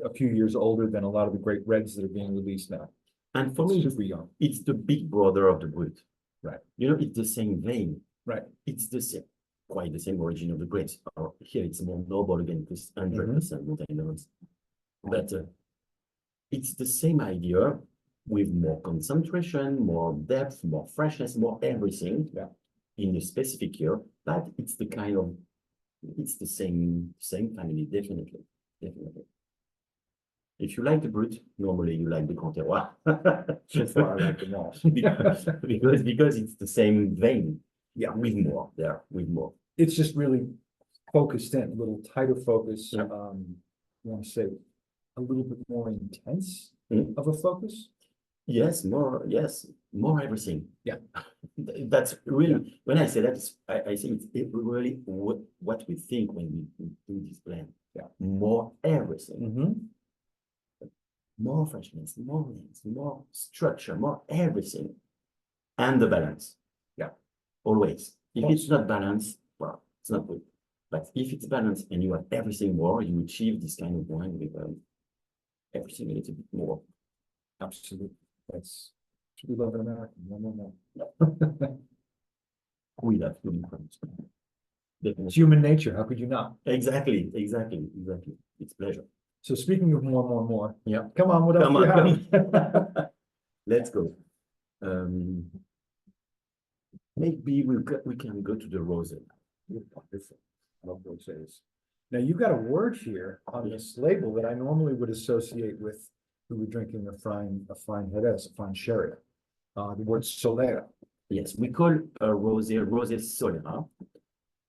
Speaker 1: a few years older than a lot of the great reds that are being released now.
Speaker 2: And for
Speaker 1: It's
Speaker 2: me,
Speaker 1: super young.
Speaker 2: it's the big brother of the Brut.
Speaker 1: Right.
Speaker 2: It's the same vein.
Speaker 1: Right.
Speaker 2: It's the same, quite the same origin of the grapes. Here it's more noble again, because 100% Montagnons. But it's the same idea with more concentration, more depth, more freshness, more everything in a specific year. But it's the kind of, it's the same family, definitely. If you like the Brut, normally you like the Grand Terroir.
Speaker 1: So far, I like them all.
Speaker 2: because it's the same vein.
Speaker 1: Yeah.
Speaker 2: With more.
Speaker 1: It's just really focused in, a little tighter focus.
Speaker 2: Yeah.
Speaker 1: I want to say a little bit more intense
Speaker 2: Mm.
Speaker 1: of a focus.
Speaker 2: Yes, more everything.
Speaker 1: Yeah.
Speaker 2: That's really, when I say that, I think it's really what we think when we do this blend.
Speaker 1: Yeah.
Speaker 2: More everything.
Speaker 1: Mm-hmm.
Speaker 2: More freshness, more length, more structure, more everything. And the balance.
Speaker 1: Yeah.
Speaker 2: Always. If it's not balanced, well, it's not good. But if it's balanced and you have everything more, you achieve this kind of wine with everything a little bit more.
Speaker 1: Absolutely. That's what we love in America. No.
Speaker 2: We love human friends.
Speaker 1: It's human nature. How could you not?
Speaker 2: Exactly. It's pleasure.
Speaker 1: So speaking of more.
Speaker 2: Yeah.
Speaker 1: Come on, what else do you have?
Speaker 2: Let's go. Maybe we can go to the rosé.
Speaker 1: I love rosés. Now you've got a word here on this label that I normally would associate with who were drinking a fine Jerez, a fine sherry. The word Solera.
Speaker 2: Yes, we call rosé Solera,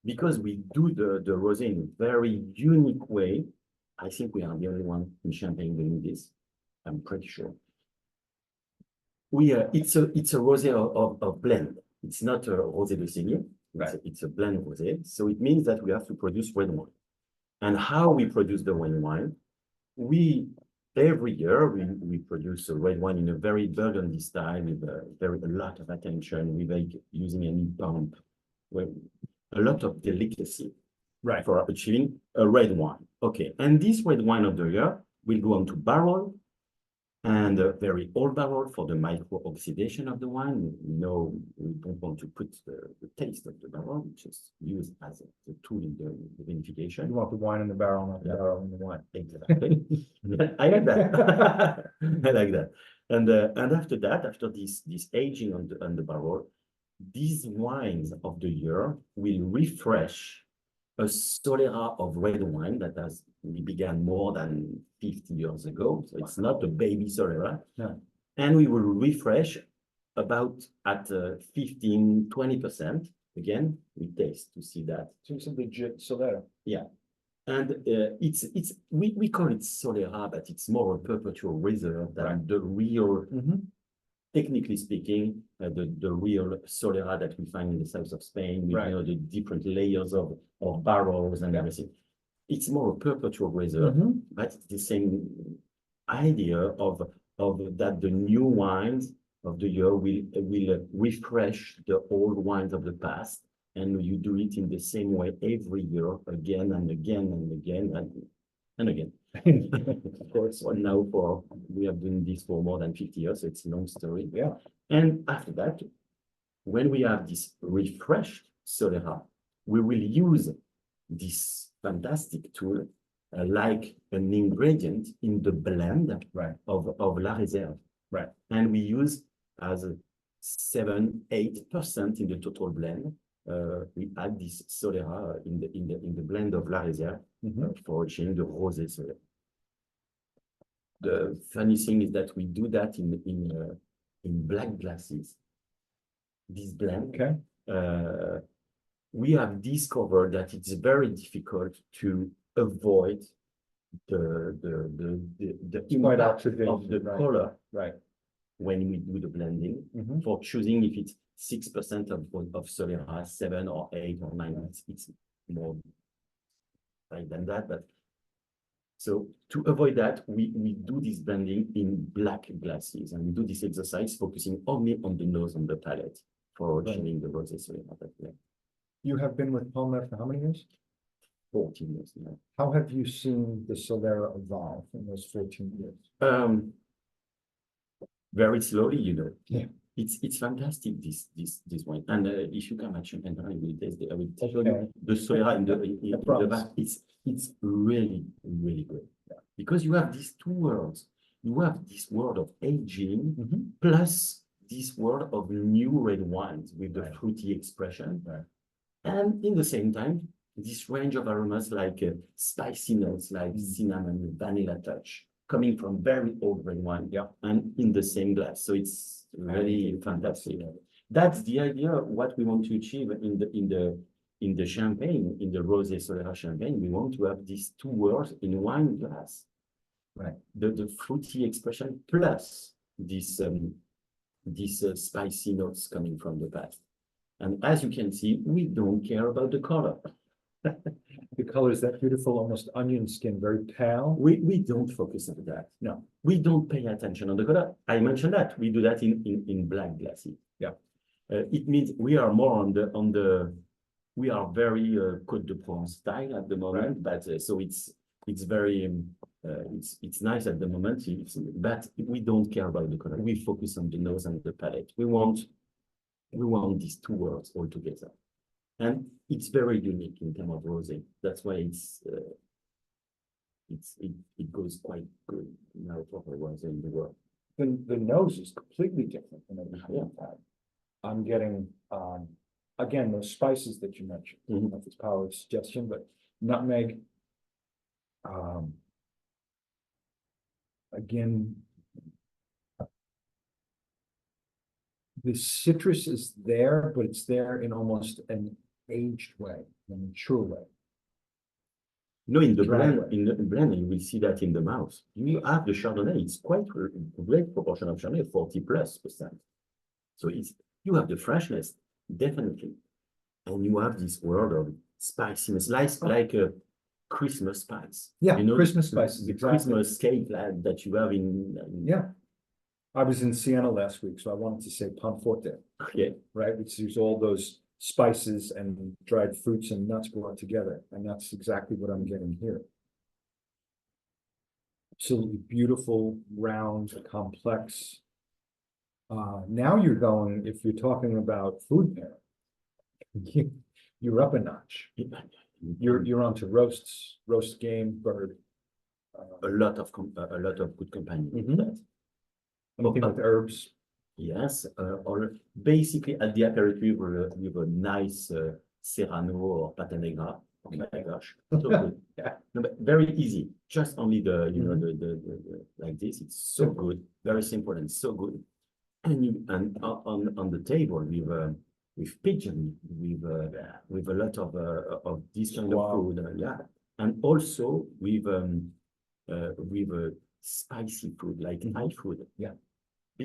Speaker 2: because we do the rosé in a very unique way. I think we are the only one in Champagne doing this. I'm pretty sure. It's a rosé of blend. It's not a rosé de saignée. Right. It's a blend rosé. So it means that we have to produce red wine. And how we produce the red wine? Every year we produce a red wine in a very Burgundy style with a lot of attention. We make using any pump, with a lot of delicacy. Right. For achieving a red wine. Okay. And this red wine of the year will go on to barrel, and a very old barrel for the micro-oxidation of the wine. No, we don't want to put the taste of the barrel, we just use as a tool in the vinification.
Speaker 1: You want the wine in the barrel, not the barrel in the wine.
Speaker 2: Exactly. I like that. I like that. And after that, after this aging on the barrel, these wines of the year will refresh a Solera of red wine that we began more than 50 years ago. So it's not a baby Solera.
Speaker 1: No.
Speaker 2: And we will refresh about at 15–20%. Again, we taste to see that.
Speaker 1: So it's a legit Solera.
Speaker 2: Yeah. And we call it Solera, but it's more a perpetual reserve than the real technically speaking, the real Solera that we find in the south of Spain, with
Speaker 1: Right.
Speaker 2: the different layers of barrels and everything. It's more a perpetual reserve,
Speaker 1: Mhm.
Speaker 2: but it's the same idea of that the new wines of the year will refresh the old wines of the past, and you do it in the same way every year, again and again and again and again. Of course, so now we have been this for more than 50 years, so it's a long story.
Speaker 1: Yeah.
Speaker 2: And after that, when we have this refreshed Solera, we will use this fantastic tool like an ingredient in the blend
Speaker 1: Right.
Speaker 2: of La Réserve.
Speaker 1: Right.
Speaker 2: And we use as 7-8% in the total blend. We add this Solera in the blend of La Réserve for achieving the Rosé Solera. The funny thing is that we do that in black glasses. This blend,
Speaker 1: Okay.
Speaker 2: we have discovered that it's very difficult to avoid the
Speaker 1: Quite
Speaker 2: impact
Speaker 1: oxidation,
Speaker 2: of the
Speaker 1: right.
Speaker 2: color
Speaker 1: Right.
Speaker 2: when we do the blending.
Speaker 1: Mhm.
Speaker 2: For choosing if it's 6% of Solera, 7 or 8 or 9, it's more right than that. But so to avoid that, we do this blending in black glasses, and we do this exercise focusing only on the nose and the palate for achieving the Rosé Solera that way.
Speaker 1: You have been with Palmer for how many years?
Speaker 2: 14 years now.
Speaker 1: How have you seen the Solera evolve in those 14 years?
Speaker 2: Very slowly, you know.
Speaker 1: Yeah.
Speaker 2: It's fantastic, this wine. And if you come at Champagne, I will taste it. I will tell
Speaker 1: Okay.
Speaker 2: you the Solera in the
Speaker 1: promise.
Speaker 2: back. It's really, really good.
Speaker 1: Yeah.
Speaker 2: Because you have these two worlds. You have this world of aging
Speaker 1: Mhm.
Speaker 2: plus this world of new red wines with the
Speaker 1: Right.
Speaker 2: fruity expression.
Speaker 1: Right.
Speaker 2: And in the same time, this range of aromas like spicy notes like cinnamon, vanilla touch, coming from very old red wine.
Speaker 1: Yeah.
Speaker 2: And in the same glass. So it's really fantastic. That's the idea of what we want to achieve in the champagne, in the Rosé Solera champagne. We want to have these two worlds in one glass.
Speaker 1: Right.
Speaker 2: The fruity expression plus this spicy notes coming from the past. And as you can see, we don't care about the color.
Speaker 1: The color is that beautiful, almost onion skin, very pale.
Speaker 2: We don't focus on that.
Speaker 1: No.
Speaker 2: We don't pay attention on the color. I mentioned that. We do that in black glasses.
Speaker 1: Yeah.
Speaker 2: It means we are more on the we are very Côte de Provence style at the moment,
Speaker 1: Right.
Speaker 2: but so it's very it's nice at the moment, but we don't care about the color. We focus on the nose and the palate. We want these two worlds all together. And it's very unique in terms of rosé. That's why it goes quite good now for rosé in the world.
Speaker 1: The nose is completely different than everything
Speaker 2: Yeah.
Speaker 1: I've had. I'm getting, again, those spices that you mentioned. I don't know if it's power of suggestion, but nutmeg. Again, the citrus is there, but it's there in almost an aged way, a mature way.
Speaker 2: No, in the
Speaker 1: Dry
Speaker 2: blend,
Speaker 1: way.
Speaker 2: you will see that in the mouth. You have the Chardonnay, it's quite a great proportion of Chardonnay, 40+%. So you have the freshness, definitely. And you have this world of spiciness, like a Christmas spice.
Speaker 1: Yeah,
Speaker 2: You know,
Speaker 1: Christmas spices,
Speaker 2: the
Speaker 1: exactly.
Speaker 2: Christmas cake that you have in
Speaker 1: Yeah. I was in Siena last week, so I wanted to say Panforte,
Speaker 2: Okay.
Speaker 1: right, which is all those spices and dried fruits and nuts brought together, and that's exactly what I'm getting here. Absolutely beautiful, round, complex. Now you're going, if you're talking about food pairing, you're up a notch. You're onto roasts, roast game, bird.
Speaker 2: A lot of good company with
Speaker 1: Mhm.
Speaker 2: that.
Speaker 1: Anything with herbs.
Speaker 2: Yes, or basically at the aperitif with a nice Serrano or Pata Negra. Oh my gosh, so good.
Speaker 1: Yeah.
Speaker 2: No, but very easy. Just only the like this. It's so good, very simple and so good. And on the table with pigeon, with a lot of this kind of food, yeah, and also with a spicy food like Thai food,
Speaker 1: Yeah.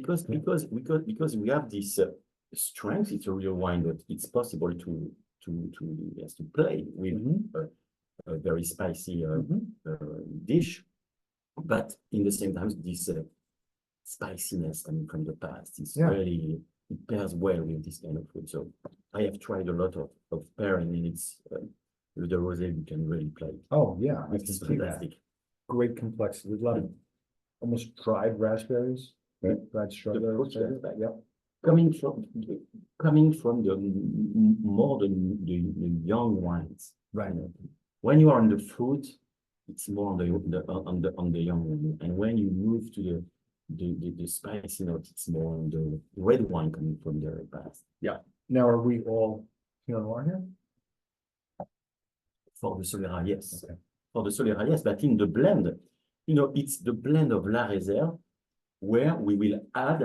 Speaker 2: Because we have this strength. It's a real wine, but it's possible to yes, to play with
Speaker 1: Mhm.
Speaker 2: a very spicy
Speaker 1: Mhm.
Speaker 2: dish, but in the same time, this spiciness coming from the past is
Speaker 1: Yeah.
Speaker 2: really, it pairs well with this kind of food. So I have tried a lot of pairing, and it's with the rosé you can really play.
Speaker 1: Oh, yeah, I can
Speaker 2: It's
Speaker 1: see that.
Speaker 2: fantastic.
Speaker 1: Great complexity. There's a lot of almost dried raspberries,
Speaker 2: Right.
Speaker 1: dried strawberries.
Speaker 2: fruit aspect.
Speaker 1: Yep.
Speaker 2: Coming from the more the young wines.
Speaker 1: Right.
Speaker 2: You know. When you are on the fruit, it's more on the young one. And when you move to the spicy note, it's more on the red wine coming from the past.
Speaker 1: Now, are we all Pinot Noir here?
Speaker 2: For the Solera, yes.
Speaker 1: Okay.
Speaker 2: For the Solera, yes, but in the blend, it's the blend of La Réserve where we will add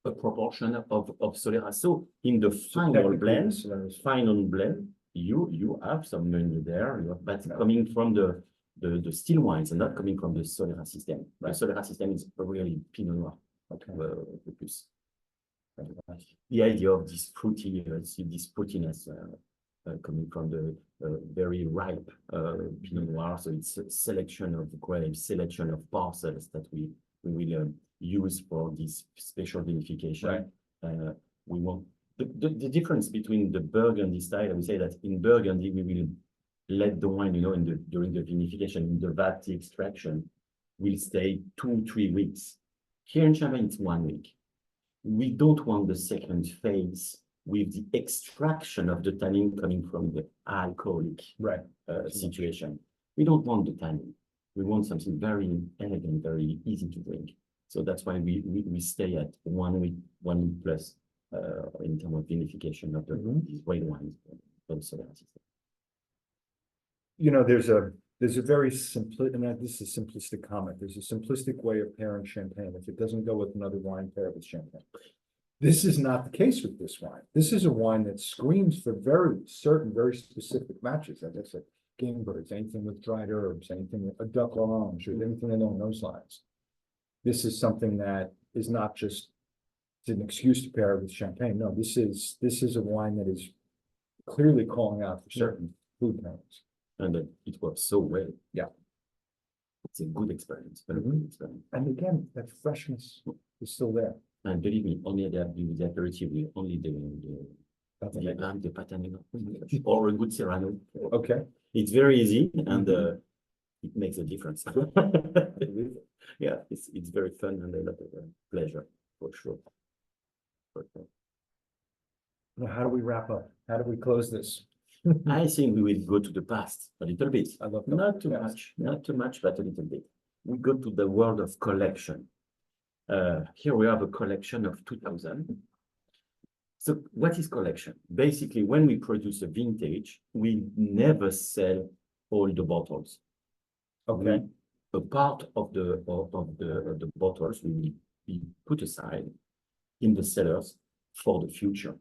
Speaker 2: a proportion of Solera. So in the final
Speaker 1: Technically,
Speaker 2: blend,
Speaker 1: this is-
Speaker 2: you have some menu there, but
Speaker 1: Yeah.
Speaker 2: coming from the still wines and not coming from the Solera system.
Speaker 1: Right.
Speaker 2: The Solera system is really Pinot Noir
Speaker 1: Okay.
Speaker 2: focus. The idea of this fruity, this fruitiness coming from the very ripe Pinot Noir. So it's a selection of grapes, selection of parcels that we will use for this special vinification.
Speaker 1: Right.
Speaker 2: We want the difference between the Burgundy style. I would say that in Burgundy we will let the wine, during the vinification, in the vat extraction, will stay 2-3 weeks. Here in Champagne, it's 1 week. We don't want the second phase with the extraction of the tannin coming from the alcoholic
Speaker 1: Right.
Speaker 2: situation. We don't want the tannin. We want something very elegant, very easy to drink. So that's why we stay at 1 week, 1 week plus in terms of vinification of these white wines from Solera system.
Speaker 1: There's a very this is a simplistic comment. There's a simplistic way of pairing champagne. If it doesn't go with another wine, pair it with champagne. This is not the case with this wine. This is a wine that screams for very certain, very specific matches. As I said, game birds, anything with dried herbs, anything with a duck orange, or anything along those lines. This is something that is not just an excuse to pair it with champagne. No, this is a wine that is clearly calling out for certain food pairings.
Speaker 2: And it works so well.
Speaker 1: Yeah.
Speaker 2: It's a good experience, very good experience.
Speaker 1: And again, that freshness is still there.
Speaker 2: And believe me, only the aperitif, we only the Patanega or a good Serrano.
Speaker 1: Okay.
Speaker 2: It's very easy and it makes a difference. Yeah, it's very fun and a lot of pleasure for sure.
Speaker 1: Now, how do we wrap up? How do we close this?
Speaker 2: I think we will go to the past a little bit.
Speaker 1: I love
Speaker 2: Not too
Speaker 1: past.
Speaker 2: much, but a little bit. We go to the world of collection. Here we have a collection of 2000. So what is collection? Basically, when we produce a vintage, we never sell all the bottles.
Speaker 1: Okay.
Speaker 2: A part of the bottles will be put aside in the cellars for the future.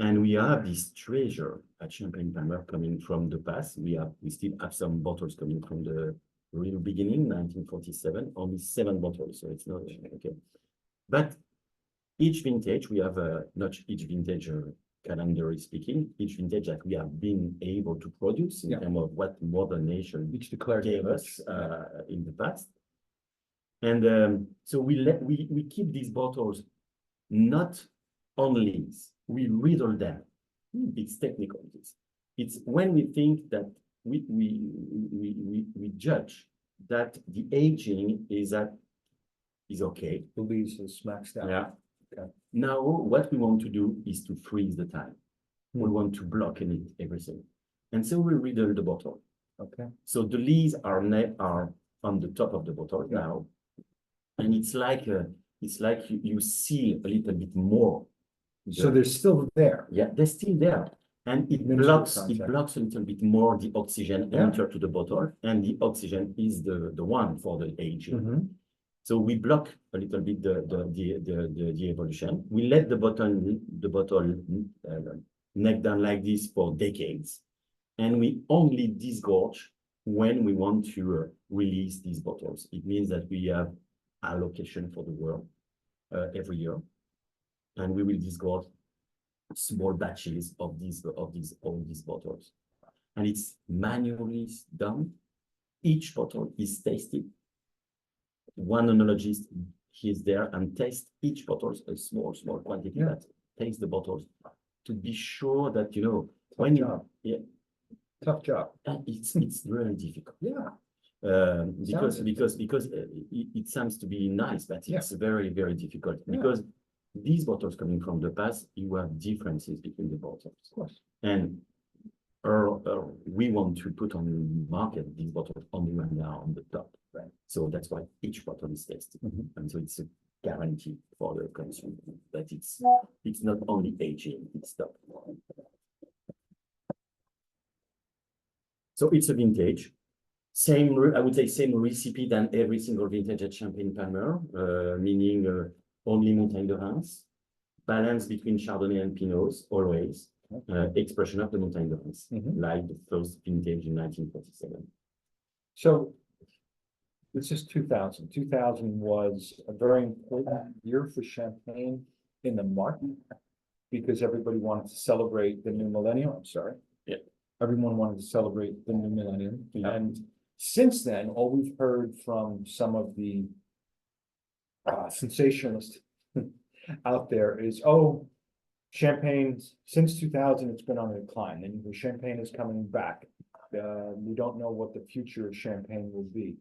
Speaker 2: And we have this treasure at Champagne Pameur coming from the past. We still have some bottles coming from the real beginning, 1947, only 7 bottles, so it's not okay. But each vintage, we have not each vintage calendar speaking, each vintage that we have been able to produce in terms of what Mother Nature gave us in the past. And so we keep these bottles not on leaves. We riddle them. It's technical. It's when we think that we judge that the aging is okay.
Speaker 1: The leaves is maxed out.
Speaker 2: Yeah.
Speaker 1: Okay.
Speaker 2: Now what we want to do is to freeze the time. We want to block in it everything. And so we riddle the bottle.
Speaker 1: Okay.
Speaker 2: So the leaves are on the top of the bottle now. And it's like you seal a little bit more.
Speaker 1: So they're still there.
Speaker 2: Yeah, they're still there. And it blocks a little bit more the oxygen enter to the bottle, and the oxygen is the one for the aging. So we block a little bit the evolution. We let the bottle neck down like this for decades, and we only disgorge when we want to release these bottles. It means that we have allocation for the world. every year, and we will discard small batches of all these bottles, and it's manually done. Each bottle is tasted. One oenologist, he is there and tastes each bottle, a small quantity,
Speaker 1: Yeah.
Speaker 2: that tastes the bottles to be sure that, you know,
Speaker 1: Tough job.
Speaker 2: yeah,
Speaker 1: Tough job.
Speaker 2: and it's really difficult.
Speaker 1: Yeah.
Speaker 2: Because
Speaker 1: Sounds
Speaker 2: it seems to be nice, but
Speaker 1: Yeah.
Speaker 2: it's very, very difficult.
Speaker 1: Yeah.
Speaker 2: Because these bottles coming from the past, you have differences between the bottles.
Speaker 1: Of course.
Speaker 2: And we want to put on the market these bottles only when they are on the top.
Speaker 1: Right.
Speaker 2: So that's why each bottle is tested.
Speaker 1: Mhm.
Speaker 2: And so it's a guarantee for the consumer that it's not only aging, it's top. So it's a vintage. I would say same recipe than every single vintage at Champagne Palmer, meaning only Montagne de Reims, balance between Chardonnay and Pinots, always, expression of the Montagne de Reims, like the first vintage in 1947.
Speaker 1: So this is 2000. 2000 was a very important year for Champagne in the market because everybody wanted to celebrate the new millennium. I'm sorry.
Speaker 2: Yeah.
Speaker 1: Everyone wanted to celebrate the new millennium.
Speaker 2: Yeah.
Speaker 1: And since then, all we've heard from some of the sensationalists out there is, oh, Champagne, since 2000, it's been on a decline, and the Champagne is coming back. We don't know what the future of Champagne will be.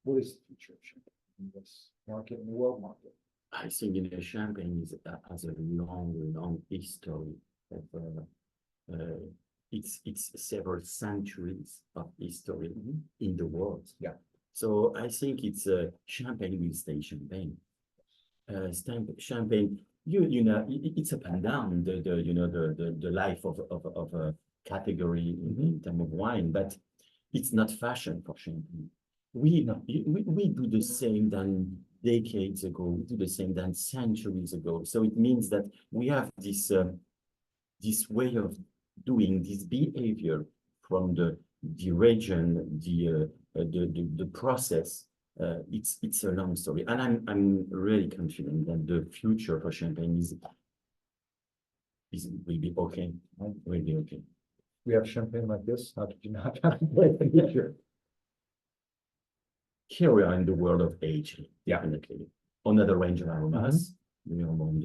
Speaker 1: What is the future of Champagne in this market, in the world market?
Speaker 2: I think in the Champagne has a long history of it's several centuries of history in the world.
Speaker 1: Yeah.
Speaker 2: So I think it's Champagne will stay Champagne. Champagne, you know, it's up and down the life of a category in terms of wine, but it's not fashion for Champagne. We do the same than decades ago. We do the same than centuries ago. So it means that we have this way of doing this behavior from the region, the process. It's a long story, and I'm really confident that the future for Champagne will be okay. Will be okay.
Speaker 1: We have Champagne like this. How did you not have the future?
Speaker 2: Here we are in the world of aging.
Speaker 1: Yeah.
Speaker 2: Definitely. Another range of aromas. We are on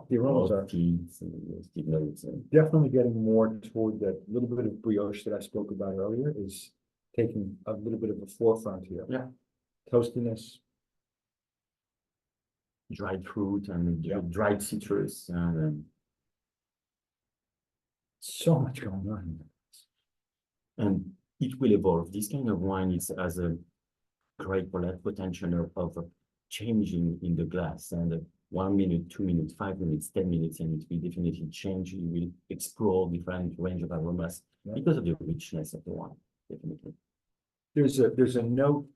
Speaker 1: the aromas are
Speaker 2: teas and notes.
Speaker 1: definitely getting more toward that little bit of brioche that I spoke about earlier is taking a little bit of a forefront here.
Speaker 2: Yeah.
Speaker 1: Toastiness.
Speaker 2: Dried fruit and dried citrus. And
Speaker 1: so much going on.
Speaker 2: And it will evolve. This kind of wine has a great potential of changing in the glass, and 1 minute, 2 minutes, 5 minutes, 10 minutes, and it will definitely change. You will explore different range of aromas because of the richness of the wine. Definitely.
Speaker 1: There's a note.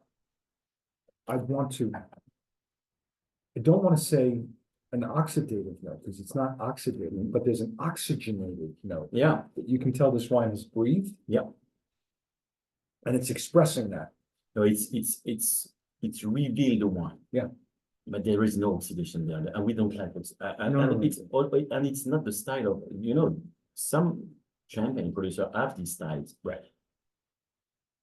Speaker 1: I don't want to say an oxidative note because it's not oxidative, but there's an oxygenated note.
Speaker 2: Yeah.
Speaker 1: You can tell this wine has breathed.
Speaker 2: Yeah.
Speaker 1: And it's expressing that.
Speaker 2: No, it's revealed the wine.
Speaker 1: Yeah.
Speaker 2: But there is no oxidation there, and we don't like it. And it's not the style of, you know, some Champagne producers have these styles.
Speaker 1: Right.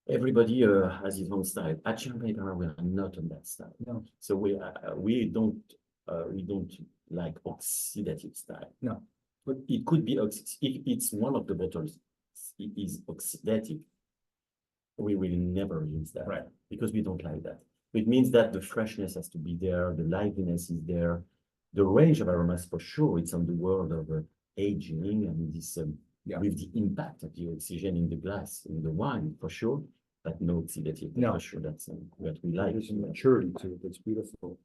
Speaker 2: Everybody has his own style. At Champagne, we are not on that style.
Speaker 1: No.
Speaker 2: So we don't like oxidative style.
Speaker 1: No.
Speaker 2: But it could be if it's one of the bottles is oxidative, we will never use that.
Speaker 1: Right.
Speaker 2: Because we don't like that. It means that the freshness has to be there, the liveliness is there, the range of aromas for sure. It's on the world of aging and this with the impact of the oxygen in the glass, in the wine for sure, but no oxidative.
Speaker 1: No.
Speaker 2: For sure, that's what we like.
Speaker 1: There's a maturity to it that's beautiful.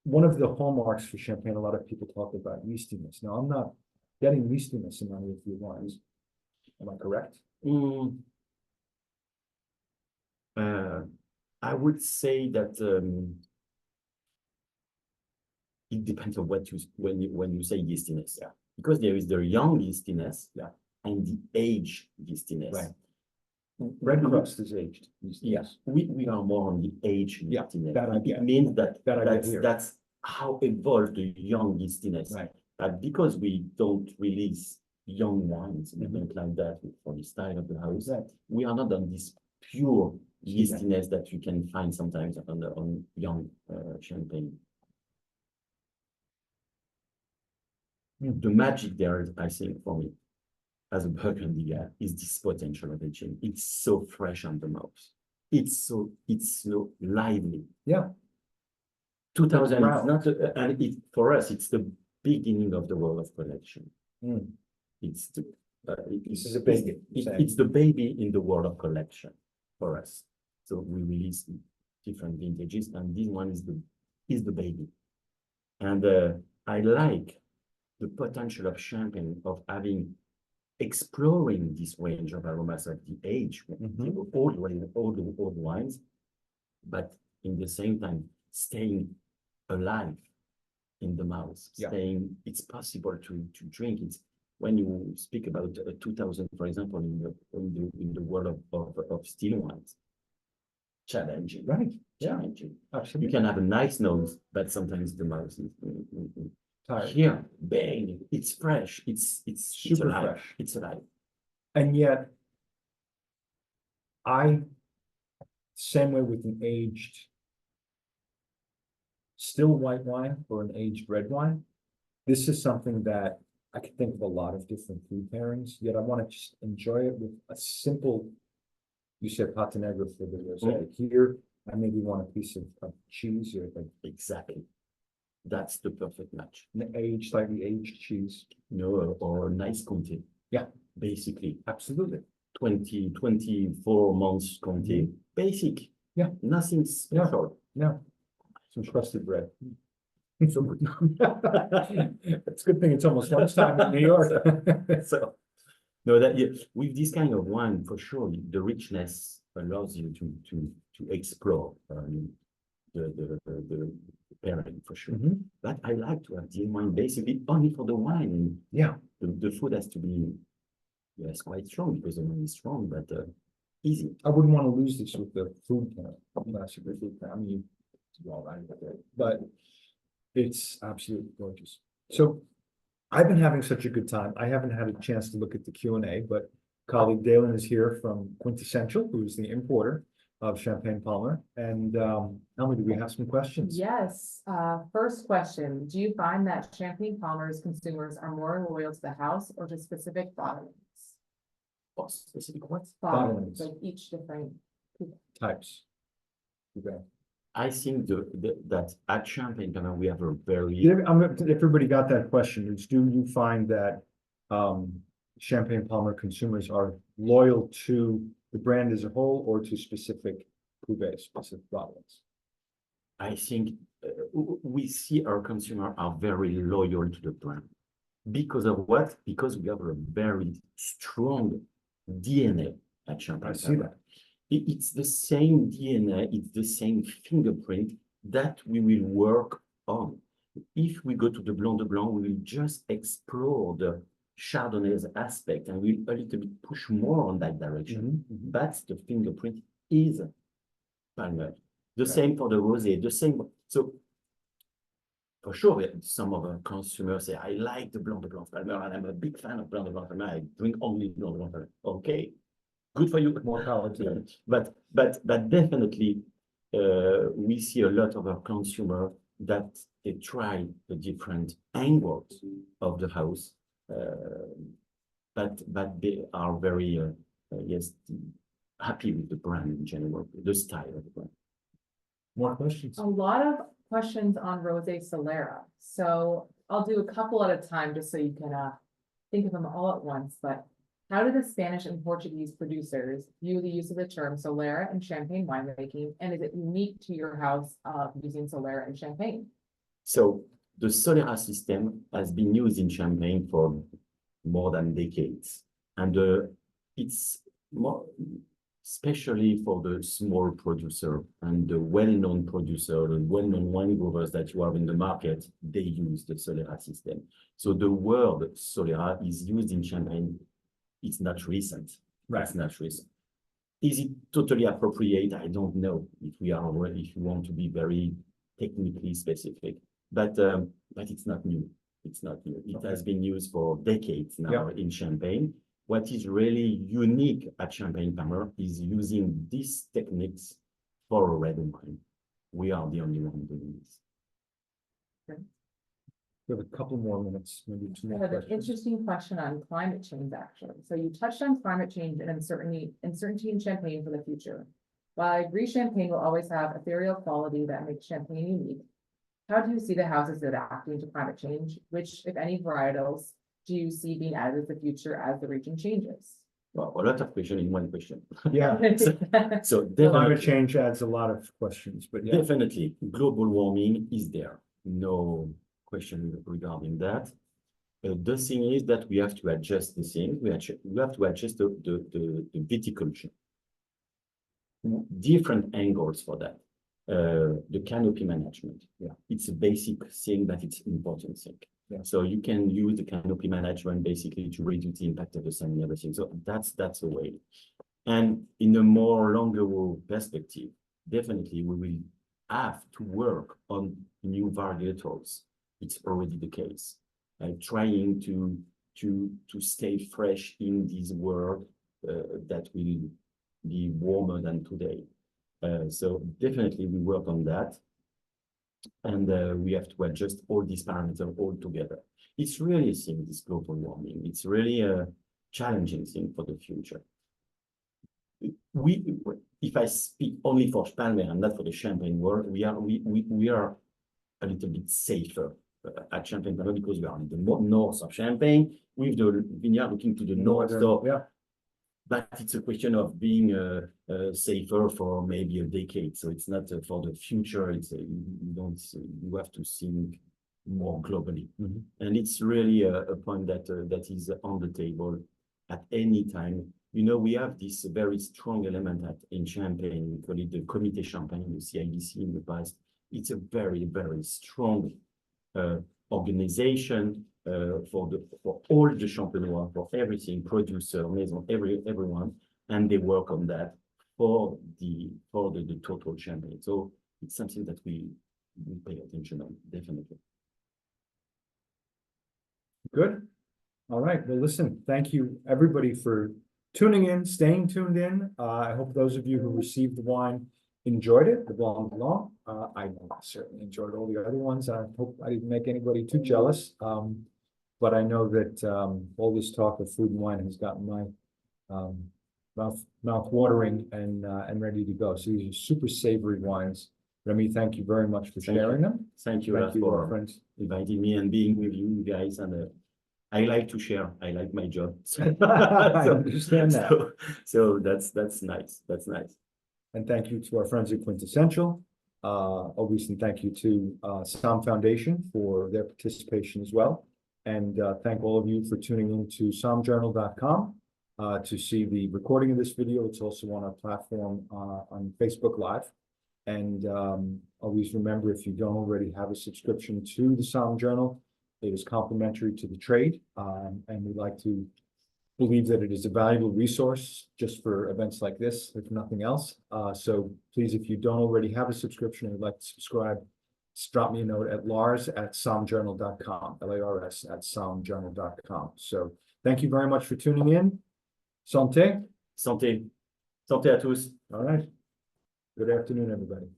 Speaker 1: One of the hallmarks for Champagne, a lot of people talk about yeastiness. Now, I'm not getting yeastiness in any of your wines. Am I correct?
Speaker 2: I would say that it depends on what when you say yeastiness.
Speaker 1: Yeah.
Speaker 2: Because there is the young yeastiness, and the age yeastiness.
Speaker 1: Right. Red crust is aged.
Speaker 2: Yes, we are more on the age yeastiness.
Speaker 1: that I
Speaker 2: It
Speaker 1: get.
Speaker 2: means
Speaker 1: That I get here.
Speaker 2: that's how evolved the young yeastiness.
Speaker 1: Right.
Speaker 2: But because we don't release young wines, we
Speaker 1: Mhm.
Speaker 2: don't like that for the style of the house.
Speaker 1: Right.
Speaker 2: We are not on this pure
Speaker 1: See that.
Speaker 2: yeastiness that you can find sometimes on young champagne. The magic there, I think, for me, as a Burgundy guy, is this potential of aging. It's so fresh on the mouth. It's so lively.
Speaker 1: Yeah.
Speaker 2: 2000
Speaker 1: Wow.
Speaker 2: is not, and for us, it's the beginning of the world of collection.
Speaker 1: Mm.
Speaker 2: It's the,
Speaker 1: This is a baby,
Speaker 2: it's the baby in the world of collection for us. So we release different vintages, and this one is the baby. And I like the potential of champagne of exploring this range of aromas at the age, the old wines, but in the same time staying alive in the mouth,
Speaker 1: Yeah.
Speaker 2: staying. It's possible to drink it. When you speak about 2000, for example, in the world of still wines, challenging,
Speaker 1: Right. Yeah.
Speaker 2: challenging. You
Speaker 1: Absolutely.
Speaker 2: can have a nice nose, but sometimes the mouth is
Speaker 1: Tired.
Speaker 2: here, bang, it's fresh, it's
Speaker 1: Super
Speaker 2: alive.
Speaker 1: fresh.
Speaker 2: It's alive.
Speaker 1: And yet, same way with an aged still white wine or an aged red wine. This is something that I can think of a lot of different food pairings, yet I want to just enjoy it with a simple, you said pate negro for the rosé. Here, I maybe want a piece of cheese or like
Speaker 2: Exactly. That's the perfect match.
Speaker 1: an aged, slightly aged cheese.
Speaker 2: Or a nice Conti.
Speaker 1: Yeah.
Speaker 2: Basically,
Speaker 1: Absolutely.
Speaker 2: 24 months Conti. Basic.
Speaker 1: Yeah.
Speaker 2: Nothing special.
Speaker 1: No. Some trusted bread. So good. It's a good thing it's almost lunchtime in New York.
Speaker 2: So, no, that yeah, with this kind of wine, for sure, the richness allows you to explore the pairing for sure.
Speaker 1: Mhm.
Speaker 2: But I like to have the wine basically only for the wine. And
Speaker 1: Yeah.
Speaker 2: the food has to be, yes, quite strong because the wine is strong, but easy.
Speaker 1: I wouldn't want to lose this with the food count. Massively food count. I mean, it's all right with it, but it's absolutely gorgeous. So I've been having such a good time. I haven't had a chance to look at the Q&A, but colleague Dalen is here from Quintessential, who is the importer of Champagne Palmer. And Elmy, do we have some questions?
Speaker 3: Yes, first question, do you find that Champagne Palmer's consumers are more loyal to the house or to specific bottlings?
Speaker 2: Or specific what?
Speaker 1: Bottlings.
Speaker 3: Like each different.
Speaker 1: Types. Okay.
Speaker 2: I think that at Champagne Palmer we have a very
Speaker 1: Everybody got that question. Do you find that Champagne Palmer consumers are loyal to the brand as a whole or to specific cuvées, specific bottlings?
Speaker 2: I think we see our consumers are very loyal to the brand. Because of what? Because we have a very strong DNA at Champagne
Speaker 1: I see
Speaker 2: Palmer.
Speaker 1: that.
Speaker 2: It's the same DNA, it's the same fingerprint that we will work on. If we go to the Blanc de Blanc, we will just explore the Chardonnay's aspect and we'll a little bit push more on that direction. But the fingerprint is Palmer. The same for the rosé, the same. So for sure, some of our consumers say, I like the Blanc de Blanc Palmer and I'm a big fan of Blanc de Blanc Palmer. I drink only Blanc de Blanc Palmer. Okay. Good for you.
Speaker 1: More power to it.
Speaker 2: But definitely, we see a lot of our consumers that they try the different angles of the house, but they are very yes happy with the brand in general, the style of the brand.
Speaker 1: More questions?
Speaker 3: A lot of questions on Rosé Solera, so I'll do a couple at a time just so you can think of them all at once, but how do the Spanish and Portuguese producers view the use of the term Solera in champagne winemaking, and is it unique to your house using Solera in champagne?
Speaker 2: So the Solera system has been used in champagne for more than decades, and it's more especially for the small producer and the well-known producer and well-known wine growers that you have in the market. They use the Solera system. So the word Solera is used in champagne. It's not recent.
Speaker 1: Right.
Speaker 2: It's not recent. Is it totally appropriate? I don't know if we want to be very technically specific, but it's not new. It's not new. It has been used for decades now in Champagne. What is really unique at Champagne Palmer is using these techniques for a red wine. We are the only one doing this.
Speaker 1: We have a couple more minutes, maybe two
Speaker 3: I
Speaker 1: more
Speaker 3: have an
Speaker 1: questions.
Speaker 3: interesting question on climate change, actually. So you touched on climate change and uncertainty in Champagne for the future. While I agree Champagne will always have ethereal quality that makes Champagne unique, how do you see the houses adapting to climate change? Which, if any, varietals do you see being added in the future as the region changes?
Speaker 2: Well, a lot of questions in one question.
Speaker 1: Yeah,
Speaker 2: So
Speaker 1: climate
Speaker 2: definitely,
Speaker 1: change adds a lot of questions, but yeah.
Speaker 2: definitely, global warming is there. No question regarding that. The thing is that we have to adjust the thing. We have to adjust the viticulture. Different angles for that. The canopy management.
Speaker 1: Yeah.
Speaker 2: It's a basic thing, but it's important thing.
Speaker 1: Yeah.
Speaker 2: So you can use the canopy management basically to reduce the impact of the sun and everything. So that's a way. And in a more longer perspective, definitely we will have to work on new varietals. It's already the case. Trying to stay fresh in this world that will be warmer than today. So definitely we work on that. And we have to adjust all these parameters all together. It's really a thing, this global warming. It's really a challenging thing for the future. If I speak only for Palmer and not for the Champagne world, we are a little bit safer at Champagne Palmer because we are in the north of Champagne with the vineyard looking to the north. So
Speaker 1: Yeah.
Speaker 2: but it's a question of being safer for maybe a decade. So it's not for the future. It's you have to think more globally, and it's really a point that is on the table at any time. You know, we have this very strong element in Champagne. We call it the Comité Champagne, the CIBC in the past. It's a very, very strong organization for all the Champenois, for everything, producer, maison, everyone, and they work on that for the total Champagne. So it's something that we pay attention on, definitely.
Speaker 1: Good. All right. Well, listen, thank you everybody for tuning in, staying tuned in. I hope those of you who received the wine enjoyed it, the Blanc Blanc. I certainly enjoyed all the other ones. I hope I didn't make anybody too jealous. But I know that all this talk of food and wine has gotten my mouth watering and ready to go. So these are super savory wines. Remy, thank you very much for sharing them.
Speaker 2: Thank you,
Speaker 1: Thank you,
Speaker 2: for
Speaker 1: friends.
Speaker 2: inviting me and being with you guys. And I like to share. I like my job.
Speaker 1: I understand that.
Speaker 2: So that's nice. That's nice.
Speaker 1: And thank you to our friends at Quintessential. Obviously, thank you to Somm Foundation for their participation as well. And thank all of you for tuning in to sommjournal.com to see the recording of this video. It's also on our platform on Facebook Live. And always remember, if you don't already have a subscription to the Somm Journal, it is complimentary to the trade. And we'd like to believe that it is a valuable resource just for events like this, if nothing else. So please, if you don't already have a subscription and would like to subscribe, just drop me a note at lars@sommjournal.com, LARS@sommjournal.com. So thank you very much for tuning in. Santé.
Speaker 2: Santé. Santé à tous.
Speaker 1: All right. Good afternoon, everybody.